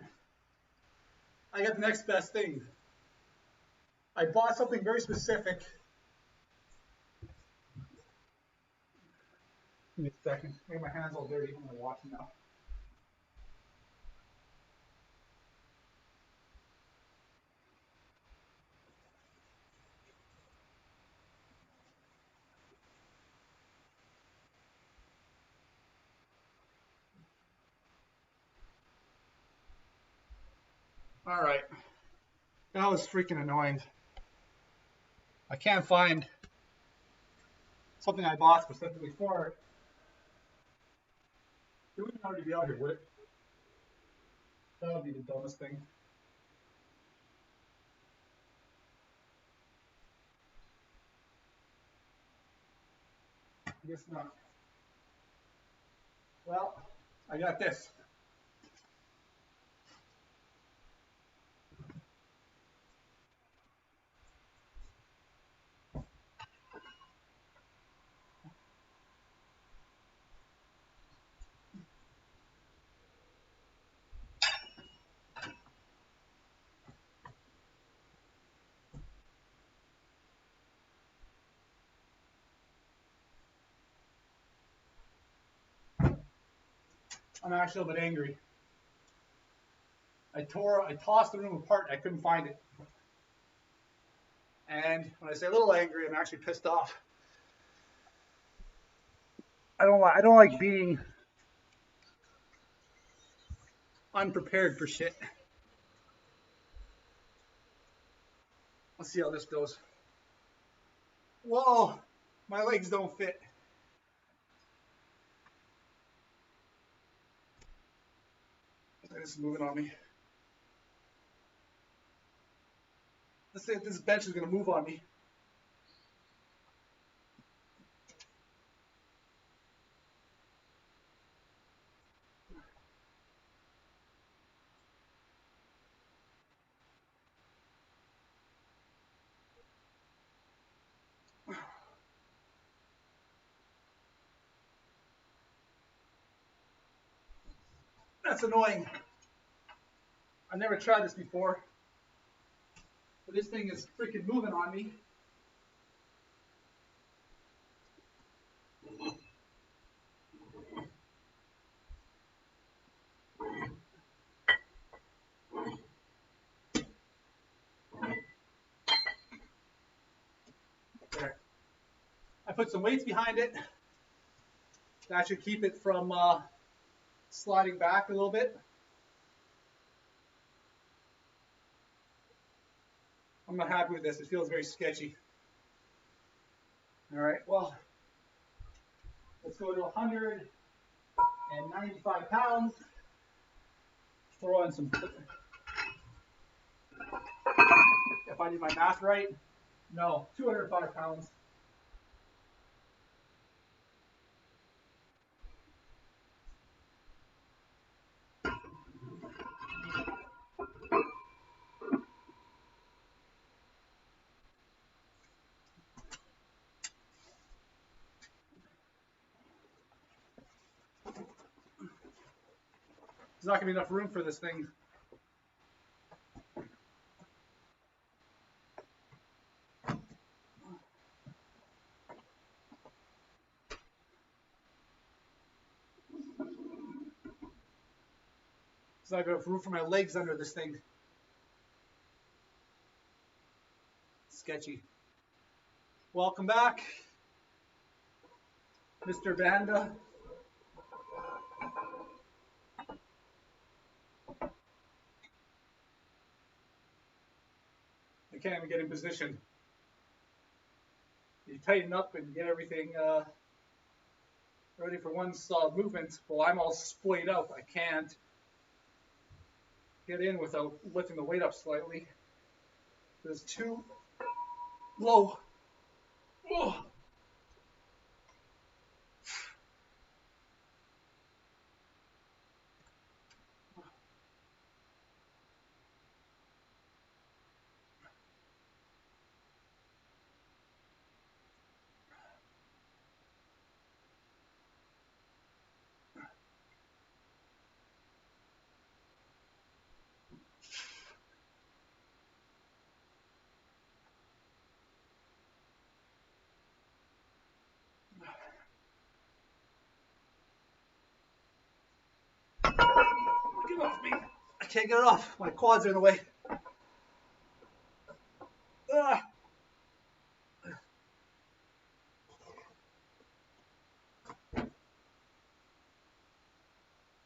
I got the next best thing. I bought something very specific. Give me a second. Make my hands all dirty. I'm going to wash them now. All right. That was freaking annoying. I can't find something I bought specifically for it. It wouldn't already be out here, would it? That would be the dumbest thing. I guess not. Well, I got this. I'm actually a bit angry. I tossed the room apart. I couldn't find it. And when I say a little angry, I'm actually pissed off. I don't like being unprepared for shit. Let's see how this goes. Whoa, my legs don't fit. This is moving on me. Let's say this bench is going to move on me. That's annoying. I've never tried this before. But this thing is freaking moving on me. There. I put some weights behind it. That should keep it from sliding back a little bit. I'm not happy with this. It feels very sketchy. All right, well, let's go to 195 pounds. Throw in some, if I did my math right, no, 205 pounds. There's not gonna be enough room for this thing. There's not enough room for my legs under this thing. Sketchy. Welcome back, Mr. Banda. I can't even get in position. You tighten up and get everything ready for one solid movement. Well, I'm all splayed up. I can't get in without lifting the weight up slightly. It's too low. Oh. Get off me. I can't get it off. My quads are in the way. Ah.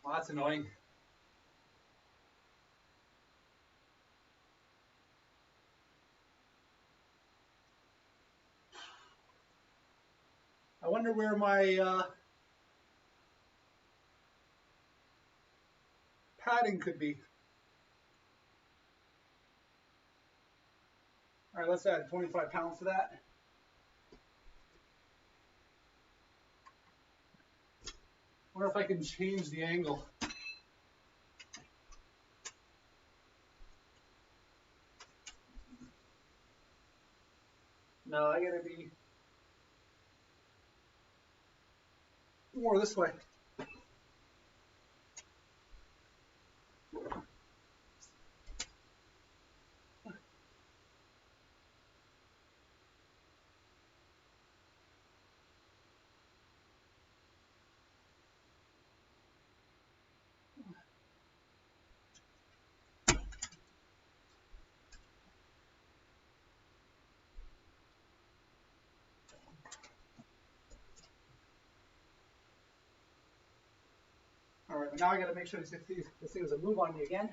Well, that's annoying. I wonder where my padding could be. All right, let's add 25 pounds to that. Wonder if I can change the angle. No, I gotta be more this way. But now I got to make sure this thing doesn't move on me again.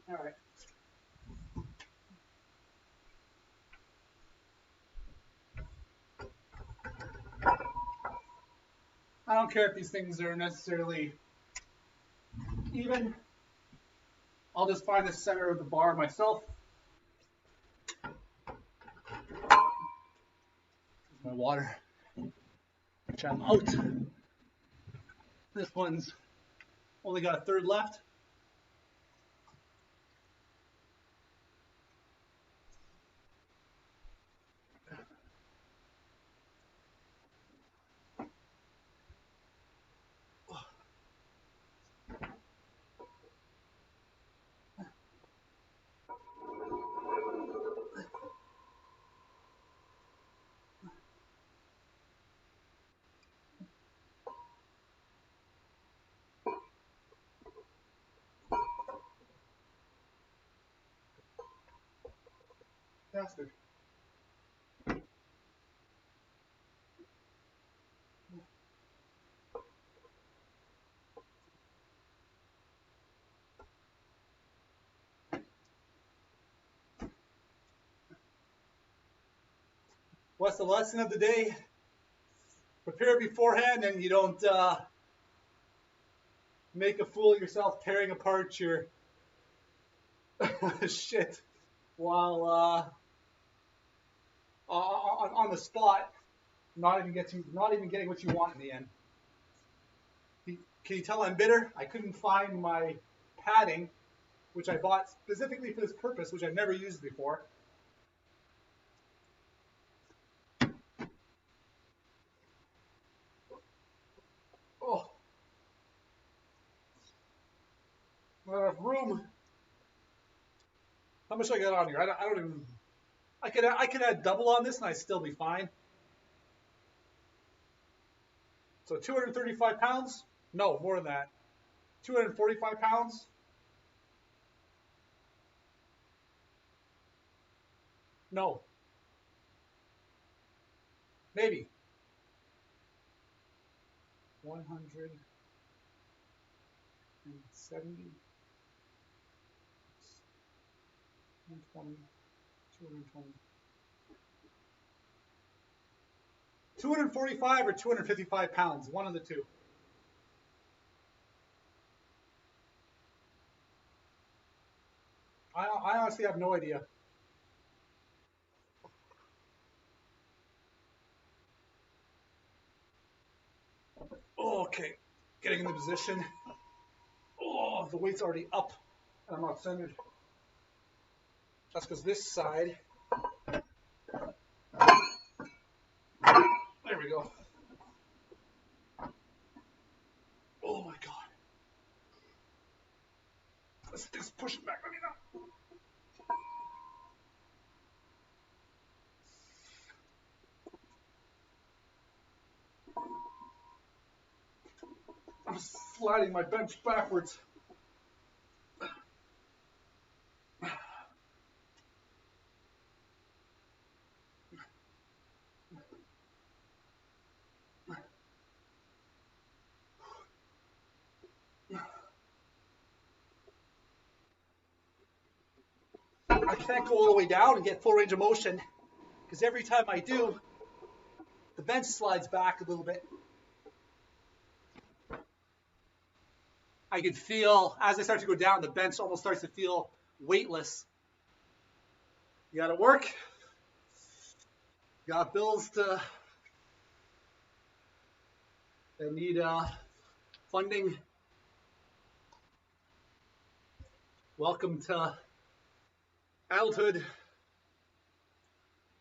All right. I don't care if these things are necessarily even. I'll just find the center of the bar myself. Here's my water, which I'm out. This one's only got a third left. Faster. What's the lesson of the day? Prepare beforehand and you don't make a fool of yourself tearing apart your shit while on the spot, not even getting what you want in the end. Can you tell I'm bitter? I couldn't find my padding, which I bought specifically for this purpose, which I've never used before. Oh, not enough room. How much I got on here? I don't even. I could add double on this and I'd still be fine. So 235 pounds? No, more than that. 245 pounds? No. Maybe. 170, 120, 220. 245 or 255 pounds, one of the two. I honestly have no idea. Oh, okay, getting in the position. Oh, the weight's already up and I'm not centered. That's because this side. There we go. Oh my God. This thing's pushing back on me now. I'm sliding my bench backwards. I can't go all the way down and get full range of motion because every time I do, the bench slides back a little bit. I can feel, as I start to go down, the bench almost starts to feel weightless. You gotta work. You got bills that need funding. Welcome to adulthood.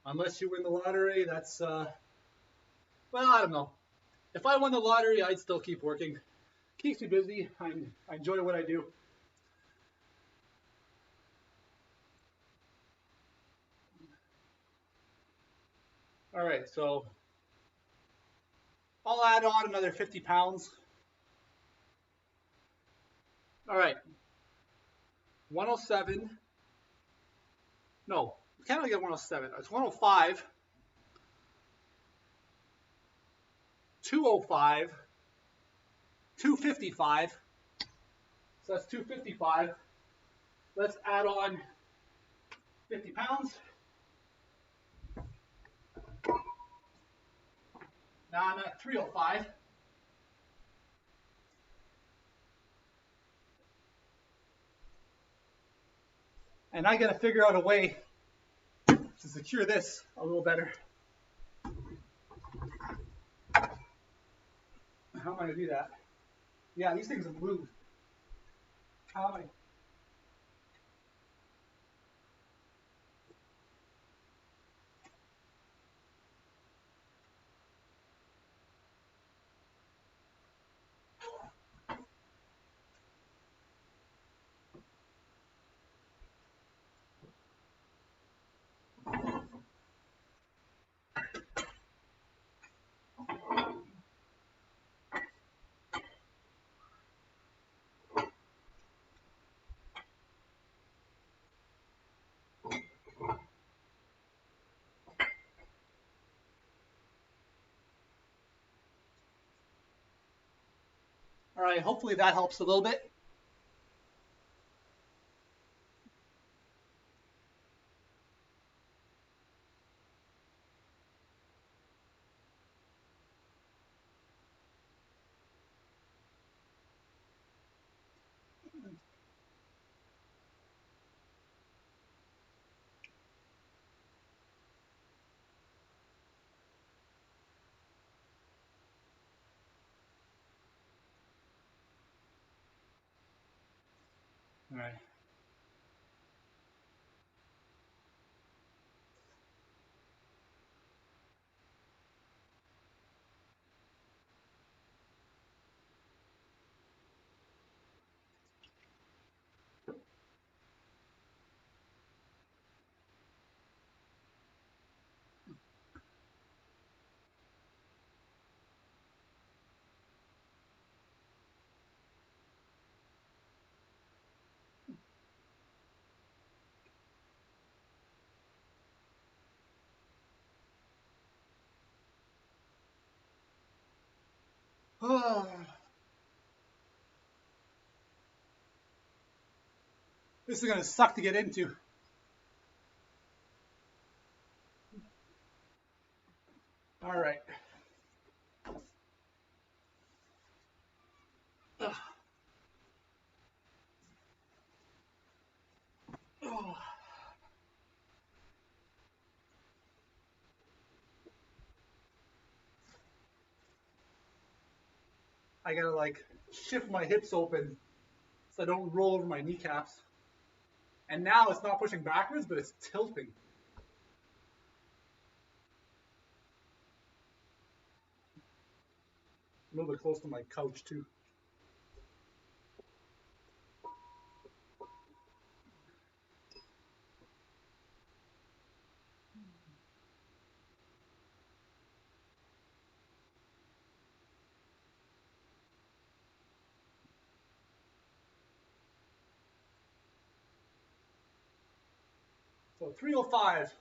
Unless you win the lottery, that's, well, I don't know. If I won the lottery, I'd still keep working. Keeps me busy. I enjoy what I do. All right, so I'll add on another 50 pounds. All right, 107. No, we can't really get 107. It's 105, 205, 255. So that's 255. Let's add on 50 pounds. Now I'm at 305. And I got to figure out a way to secure this a little better. How am I going to do that? Yeah, these things have moved. How am I? All right, hopefully that helps a little bit. All right. This is going to suck to get into. All right. I got to like shift my hips open so I don't roll over my kneecaps. And now it's not pushing backwards, but it's tilting. A little bit close to my couch too. So 305.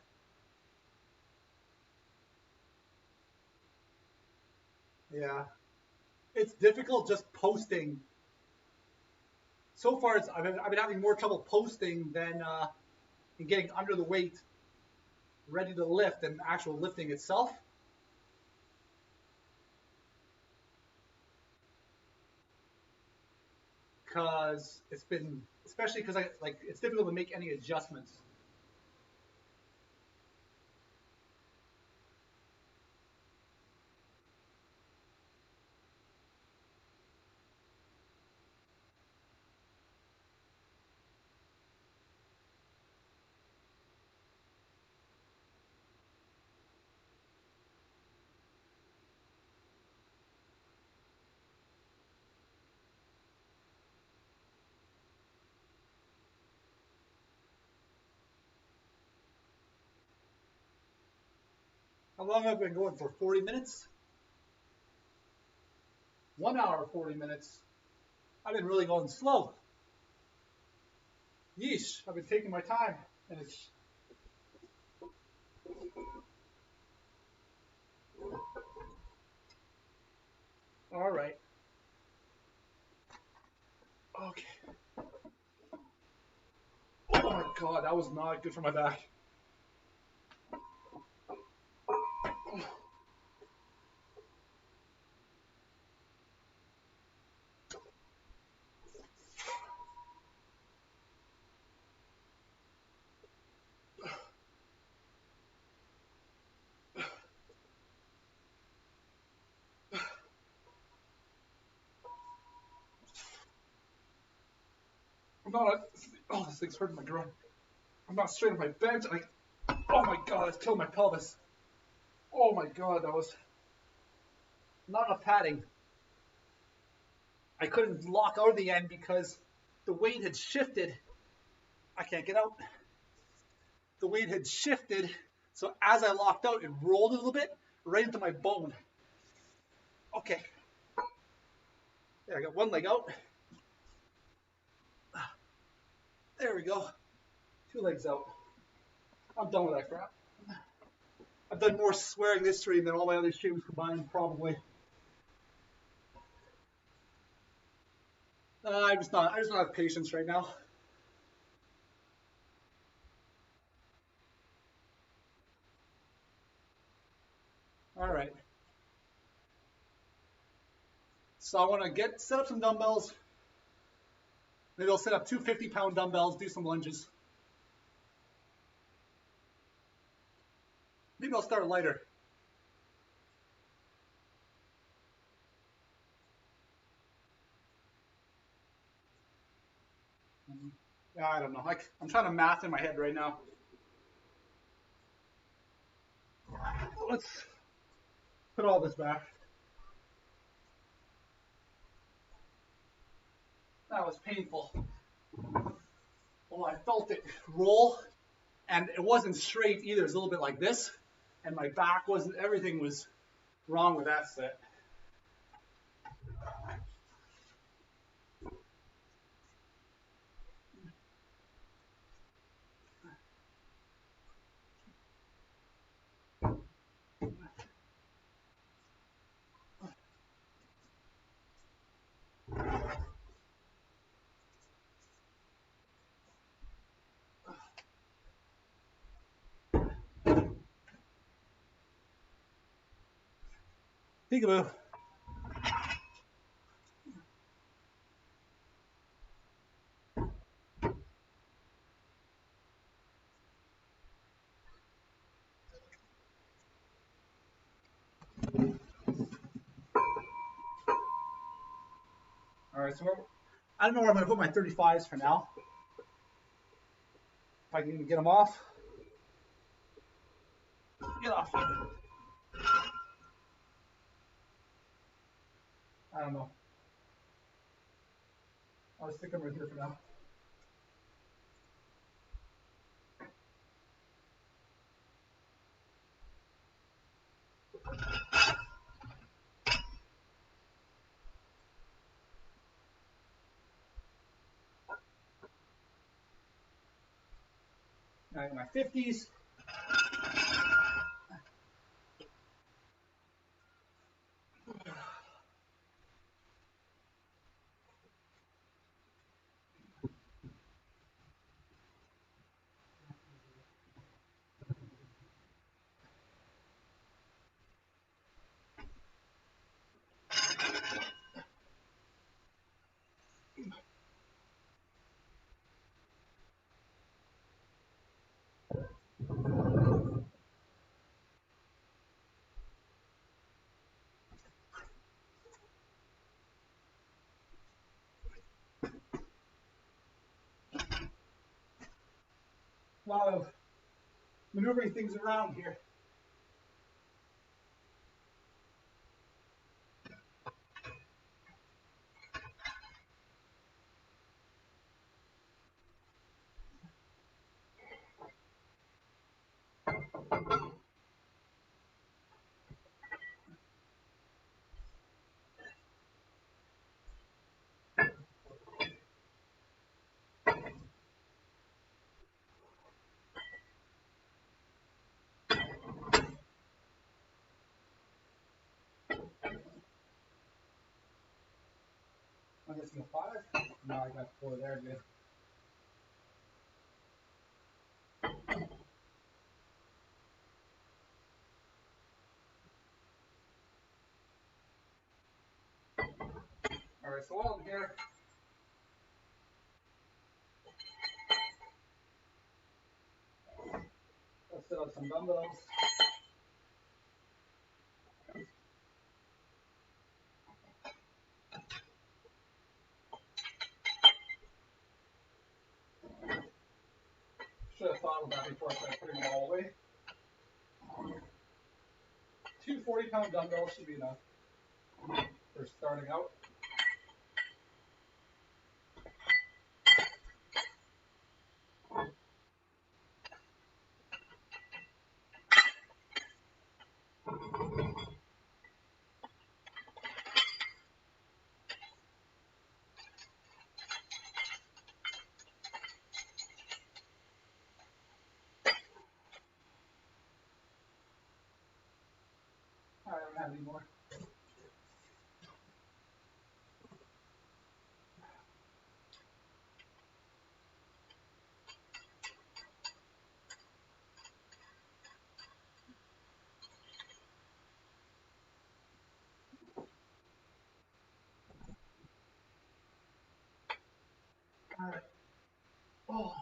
Yeah. It's difficult just posting. So far, I've been having more trouble posting than in getting under the weight, ready to lift, than actual lifting itself. Because it's been, especially because it's difficult to make any adjustments. How long have I been going for? 40 minutes? 1 hour, 40 minutes. I've been really going slow. Yeesh, I've been taking my time, and it's all right. Okay. Oh my god, that was not good for my back. I'm not. Oh, this thing's hurting my groin. I'm not straight on my bench. Like, oh my god, it's killing my pelvis. Oh my god, that was not enough padding. I couldn't lock out of the end because the weight had shifted. I can't get out. The weight had shifted, so as I locked out, it rolled a little bit right into my bone. Okay, there I got one leg out. There we go. Two legs out. I'm done with that crap. I've done more swearing this stream than all my other streams combined, probably. I just don't have patience right now. All right. So I want to set up some dumbbells. Maybe I'll set up two 50-pound dumbbells, do some lunges. Maybe I'll start lighter. Yeah, I don't know. I'm trying to math in my head right now. Let's put all this back. That was painful. Well, I felt it roll, and it wasn't straight either. It was a little bit like this, and my back wasn't. Everything was wrong with that set. Peekaboo. All right, so I don't know where I'm going to put my 35s for now. If I can even get them off. Get off. I don't know. I'll just stick them right here for now. All right, my 50s. A lot of maneuvering things around here. I'm guessing a 5. No, I got 4 there. Good. All right, so while I'm here, let's set up some dumbbells. Should have thought of that before I started putting them all away. 2 40-pound dumbbells should be enough for starting out. I don't have any more. All right. Oh.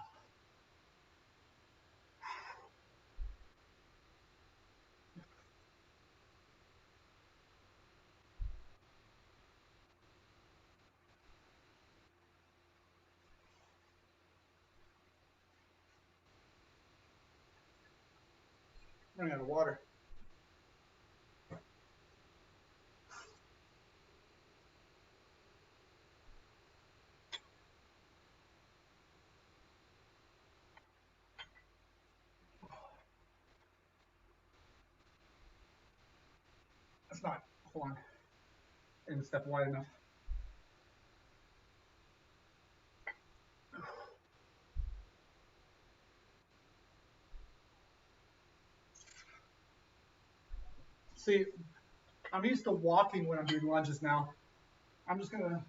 I'm running out of water. That's not, hold on. I didn't step wide enough. See, I'm used to walking when I'm doing lunges now. I'm gonna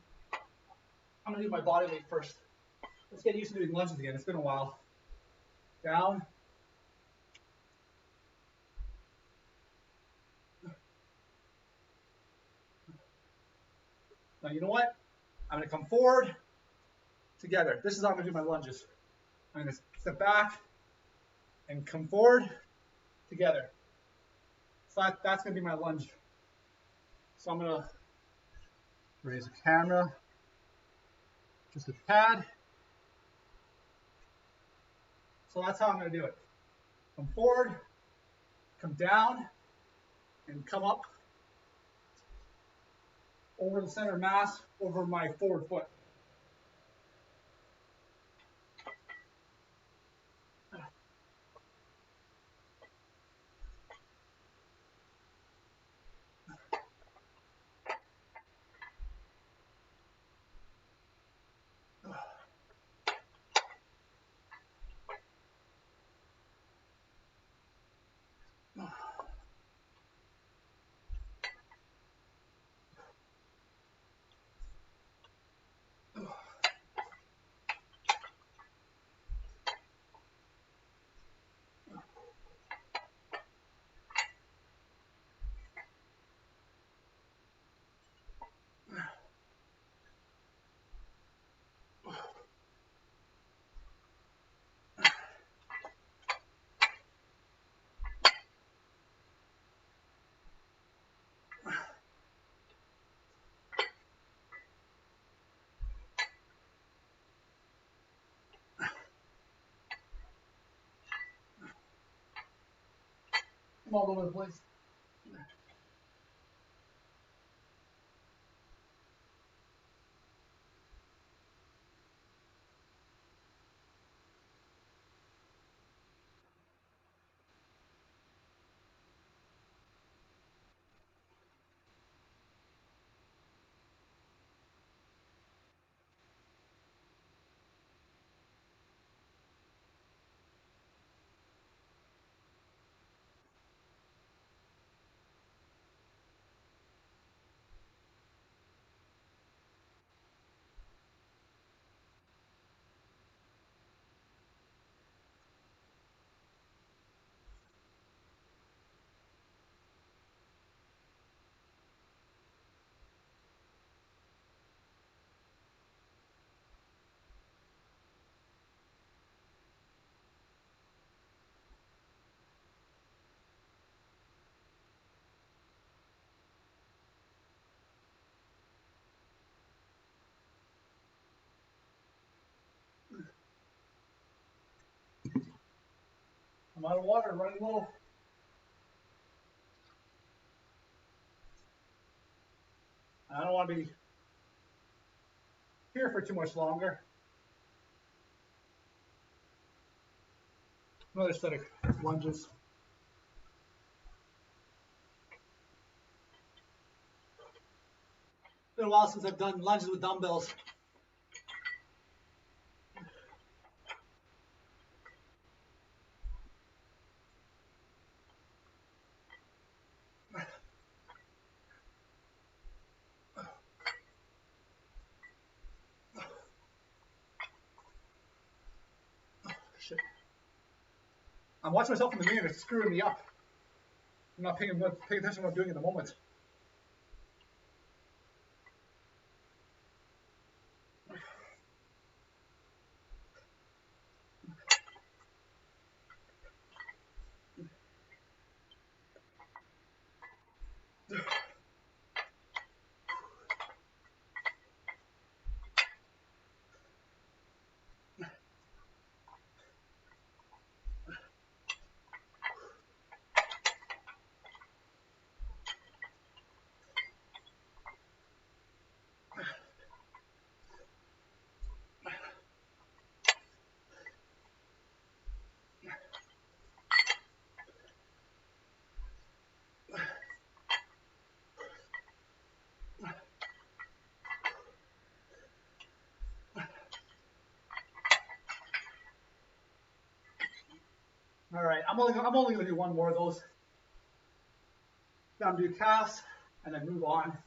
do my body weight first. Let's get used to doing lunges again. It's been a while. Down. Now you know what? I'm gonna come forward, together. This is how I'm gonna do my lunges. I'm gonna step back and come forward, together. So that's gonna be my lunge. So I'm gonna raise the camera just a tad. So that's how I'm gonna do it. Come forward, come down, and come up over the center of mass, over my forward foot. I'm all over the place. I'm out of water, running low. I don't want to be here for too much longer. Another set of lunges. It's been a while since I've done lunges with dumbbells. Shit. I'm watching myself in the mirror. It's screwing me up. I'm not paying attention to what I'm doing in the moment. All right, I'm only going to do one more of those. Then do calves and then move on.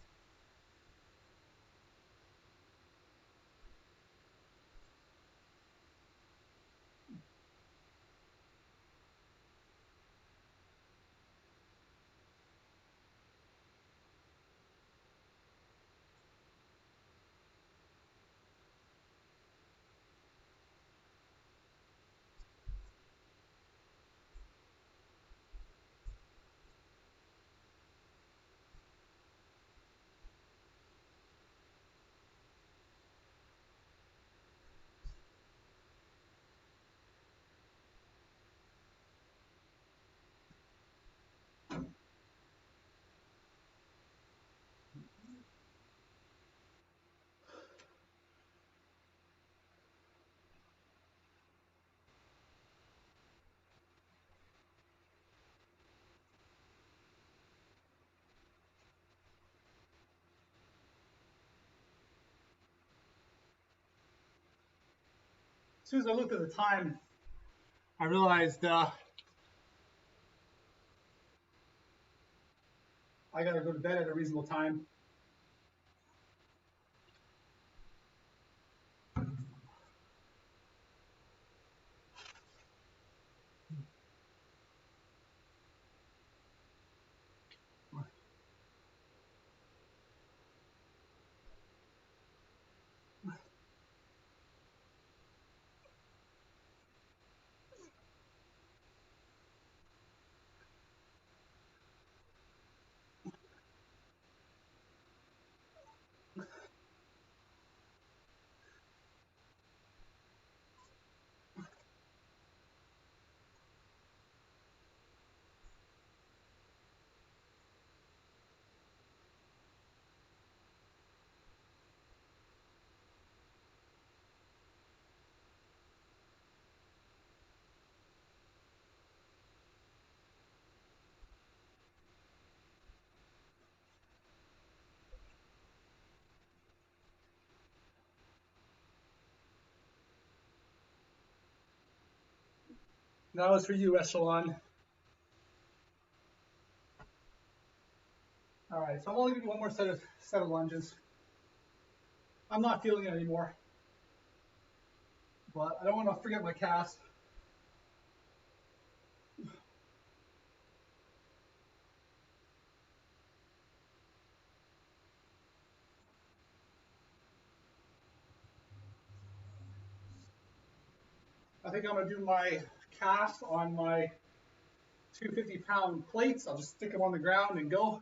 As soon as I looked at the time, I realized I got to go to bed at a reasonable time. That was for you, Echelon. All right, so I'm only going to do one more set of lunges. I'm not feeling it anymore, but I don't want to forget my cast. I think I'm going to do my cast on my 250-pound plates. I'll just stick them on the ground and go.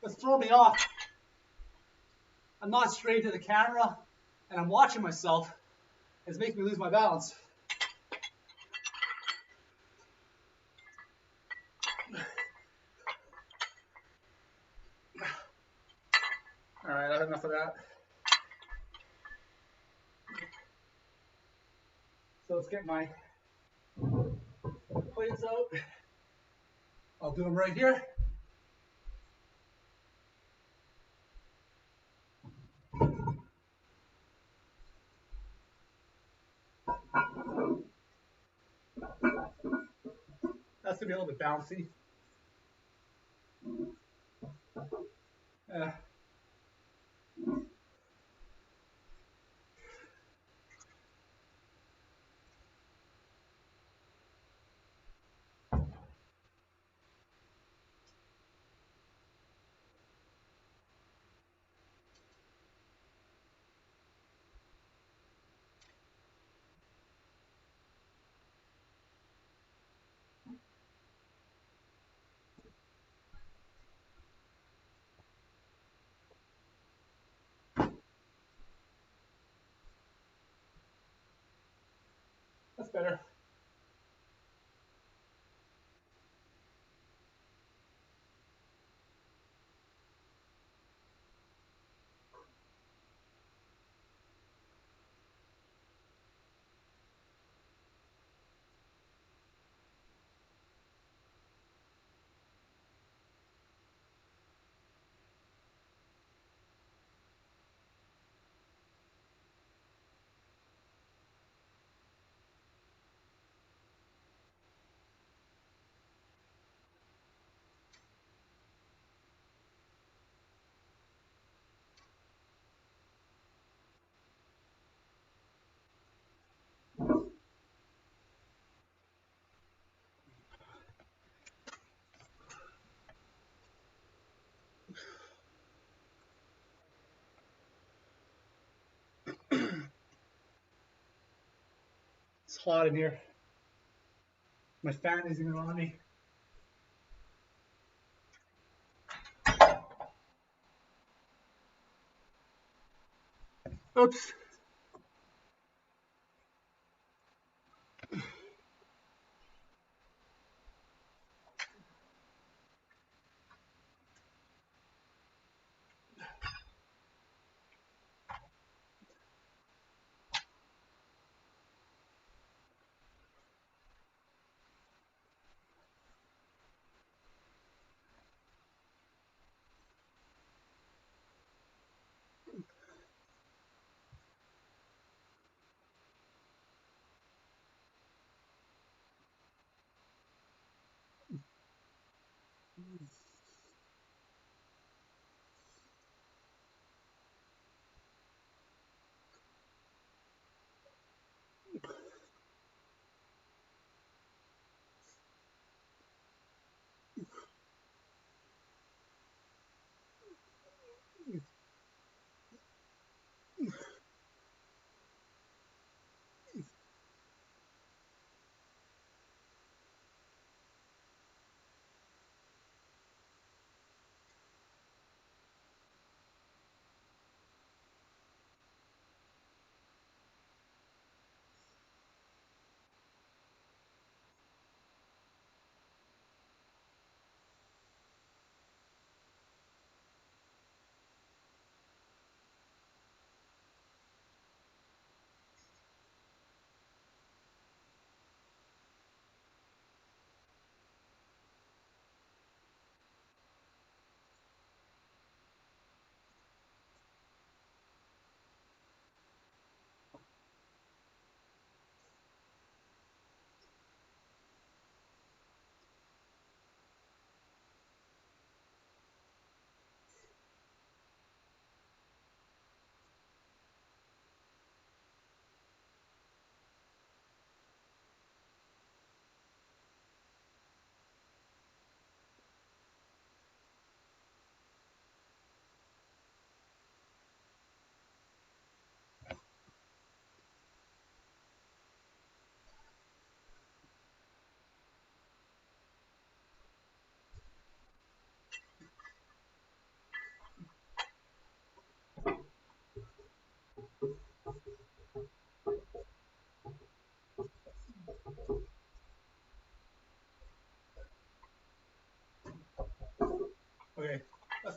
What's throwing me off, I'm not straight to the camera, and I'm watching myself. It's making me lose my balance. All right, I have enough of that. So let's get my plates out. I'll do them right here. That's gonna be a little bit bouncy. That's better. It's hot in here. My fan isn't even on me. Oops.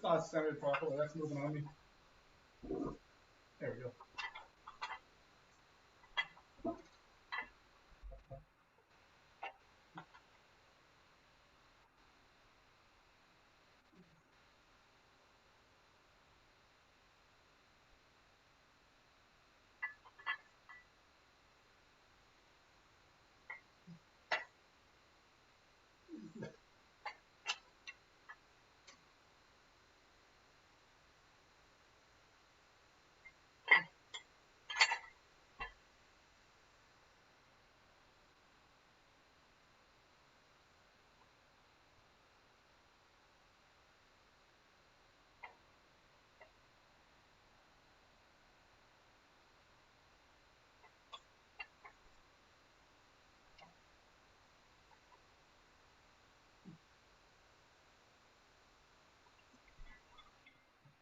thought it sounded properly. That's moving on me. There we go.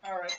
All right.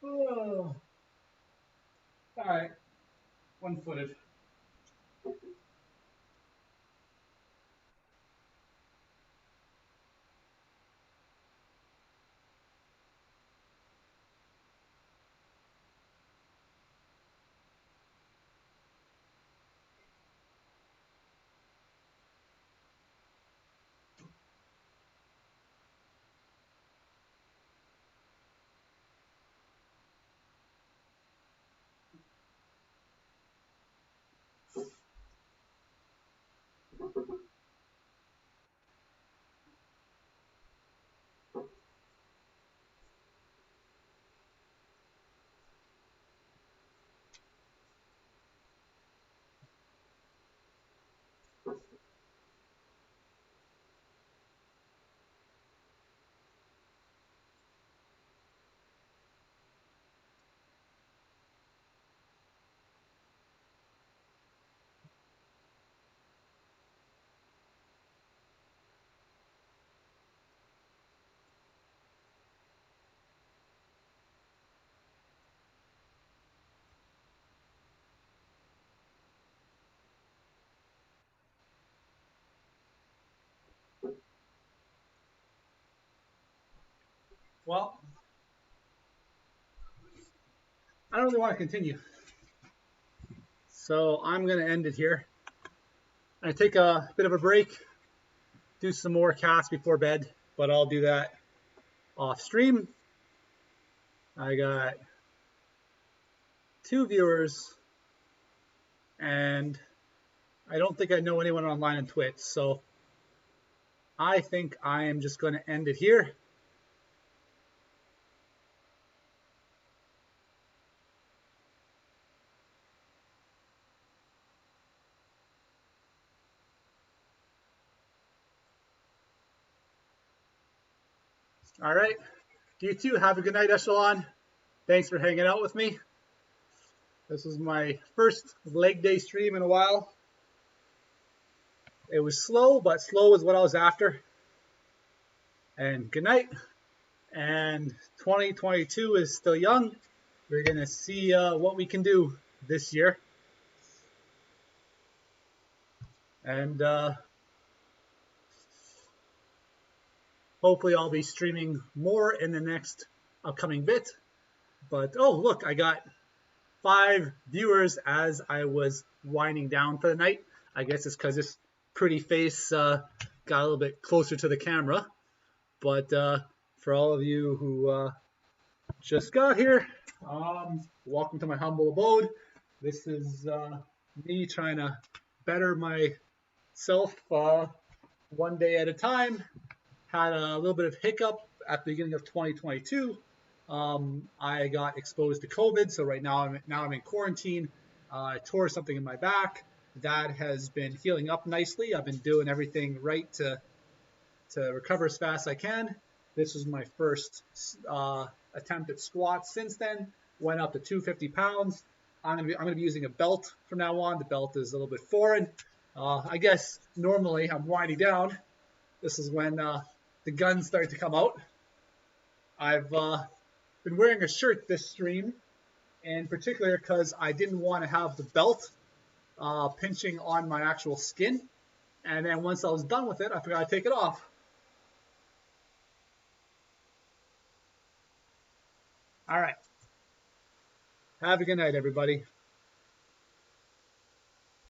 Oh. All right. One-footed. Well, I don't really want to continue. So I'm going to end it here. I take a bit of a break, do some more casts before bed, but I'll do that off stream. I got 2 viewers, and I don't think I know anyone online on Twitch, so I think I am just going to end it here. All right. You too. Have a good night, Echelon. Thanks for hanging out with me. This was my first leg day stream in a while. It was slow, but slow is what I was after. And good night. And 2022 is still young. We're going to see what we can do this year. And Hopefully I'll be streaming more in the next upcoming bit. But oh, look, I got 5 viewers as I was winding down for the night. I guess it's because this pretty face got a little bit closer to the camera. But for all of you who just got here, welcome to my humble abode. This is me trying to better myself one day at a time. Had a little bit of hiccup at the beginning of 2022. I got exposed to COVID, so right now I'm in quarantine. I tore something in my back. That has been healing up nicely. I've been doing everything right to recover as fast as I can. This was my first attempt at squats since then. Went up to 250 pounds. I'm gonna be using a belt from now on. The belt is a little bit foreign. I guess normally I'm winding down. This is when the guns start to come out. I've been wearing a shirt this stream, in particular because I didn't want to have the belt pinching on my actual skin. And then once I was done with it, I forgot to take it off. All right. Have a good night, everybody.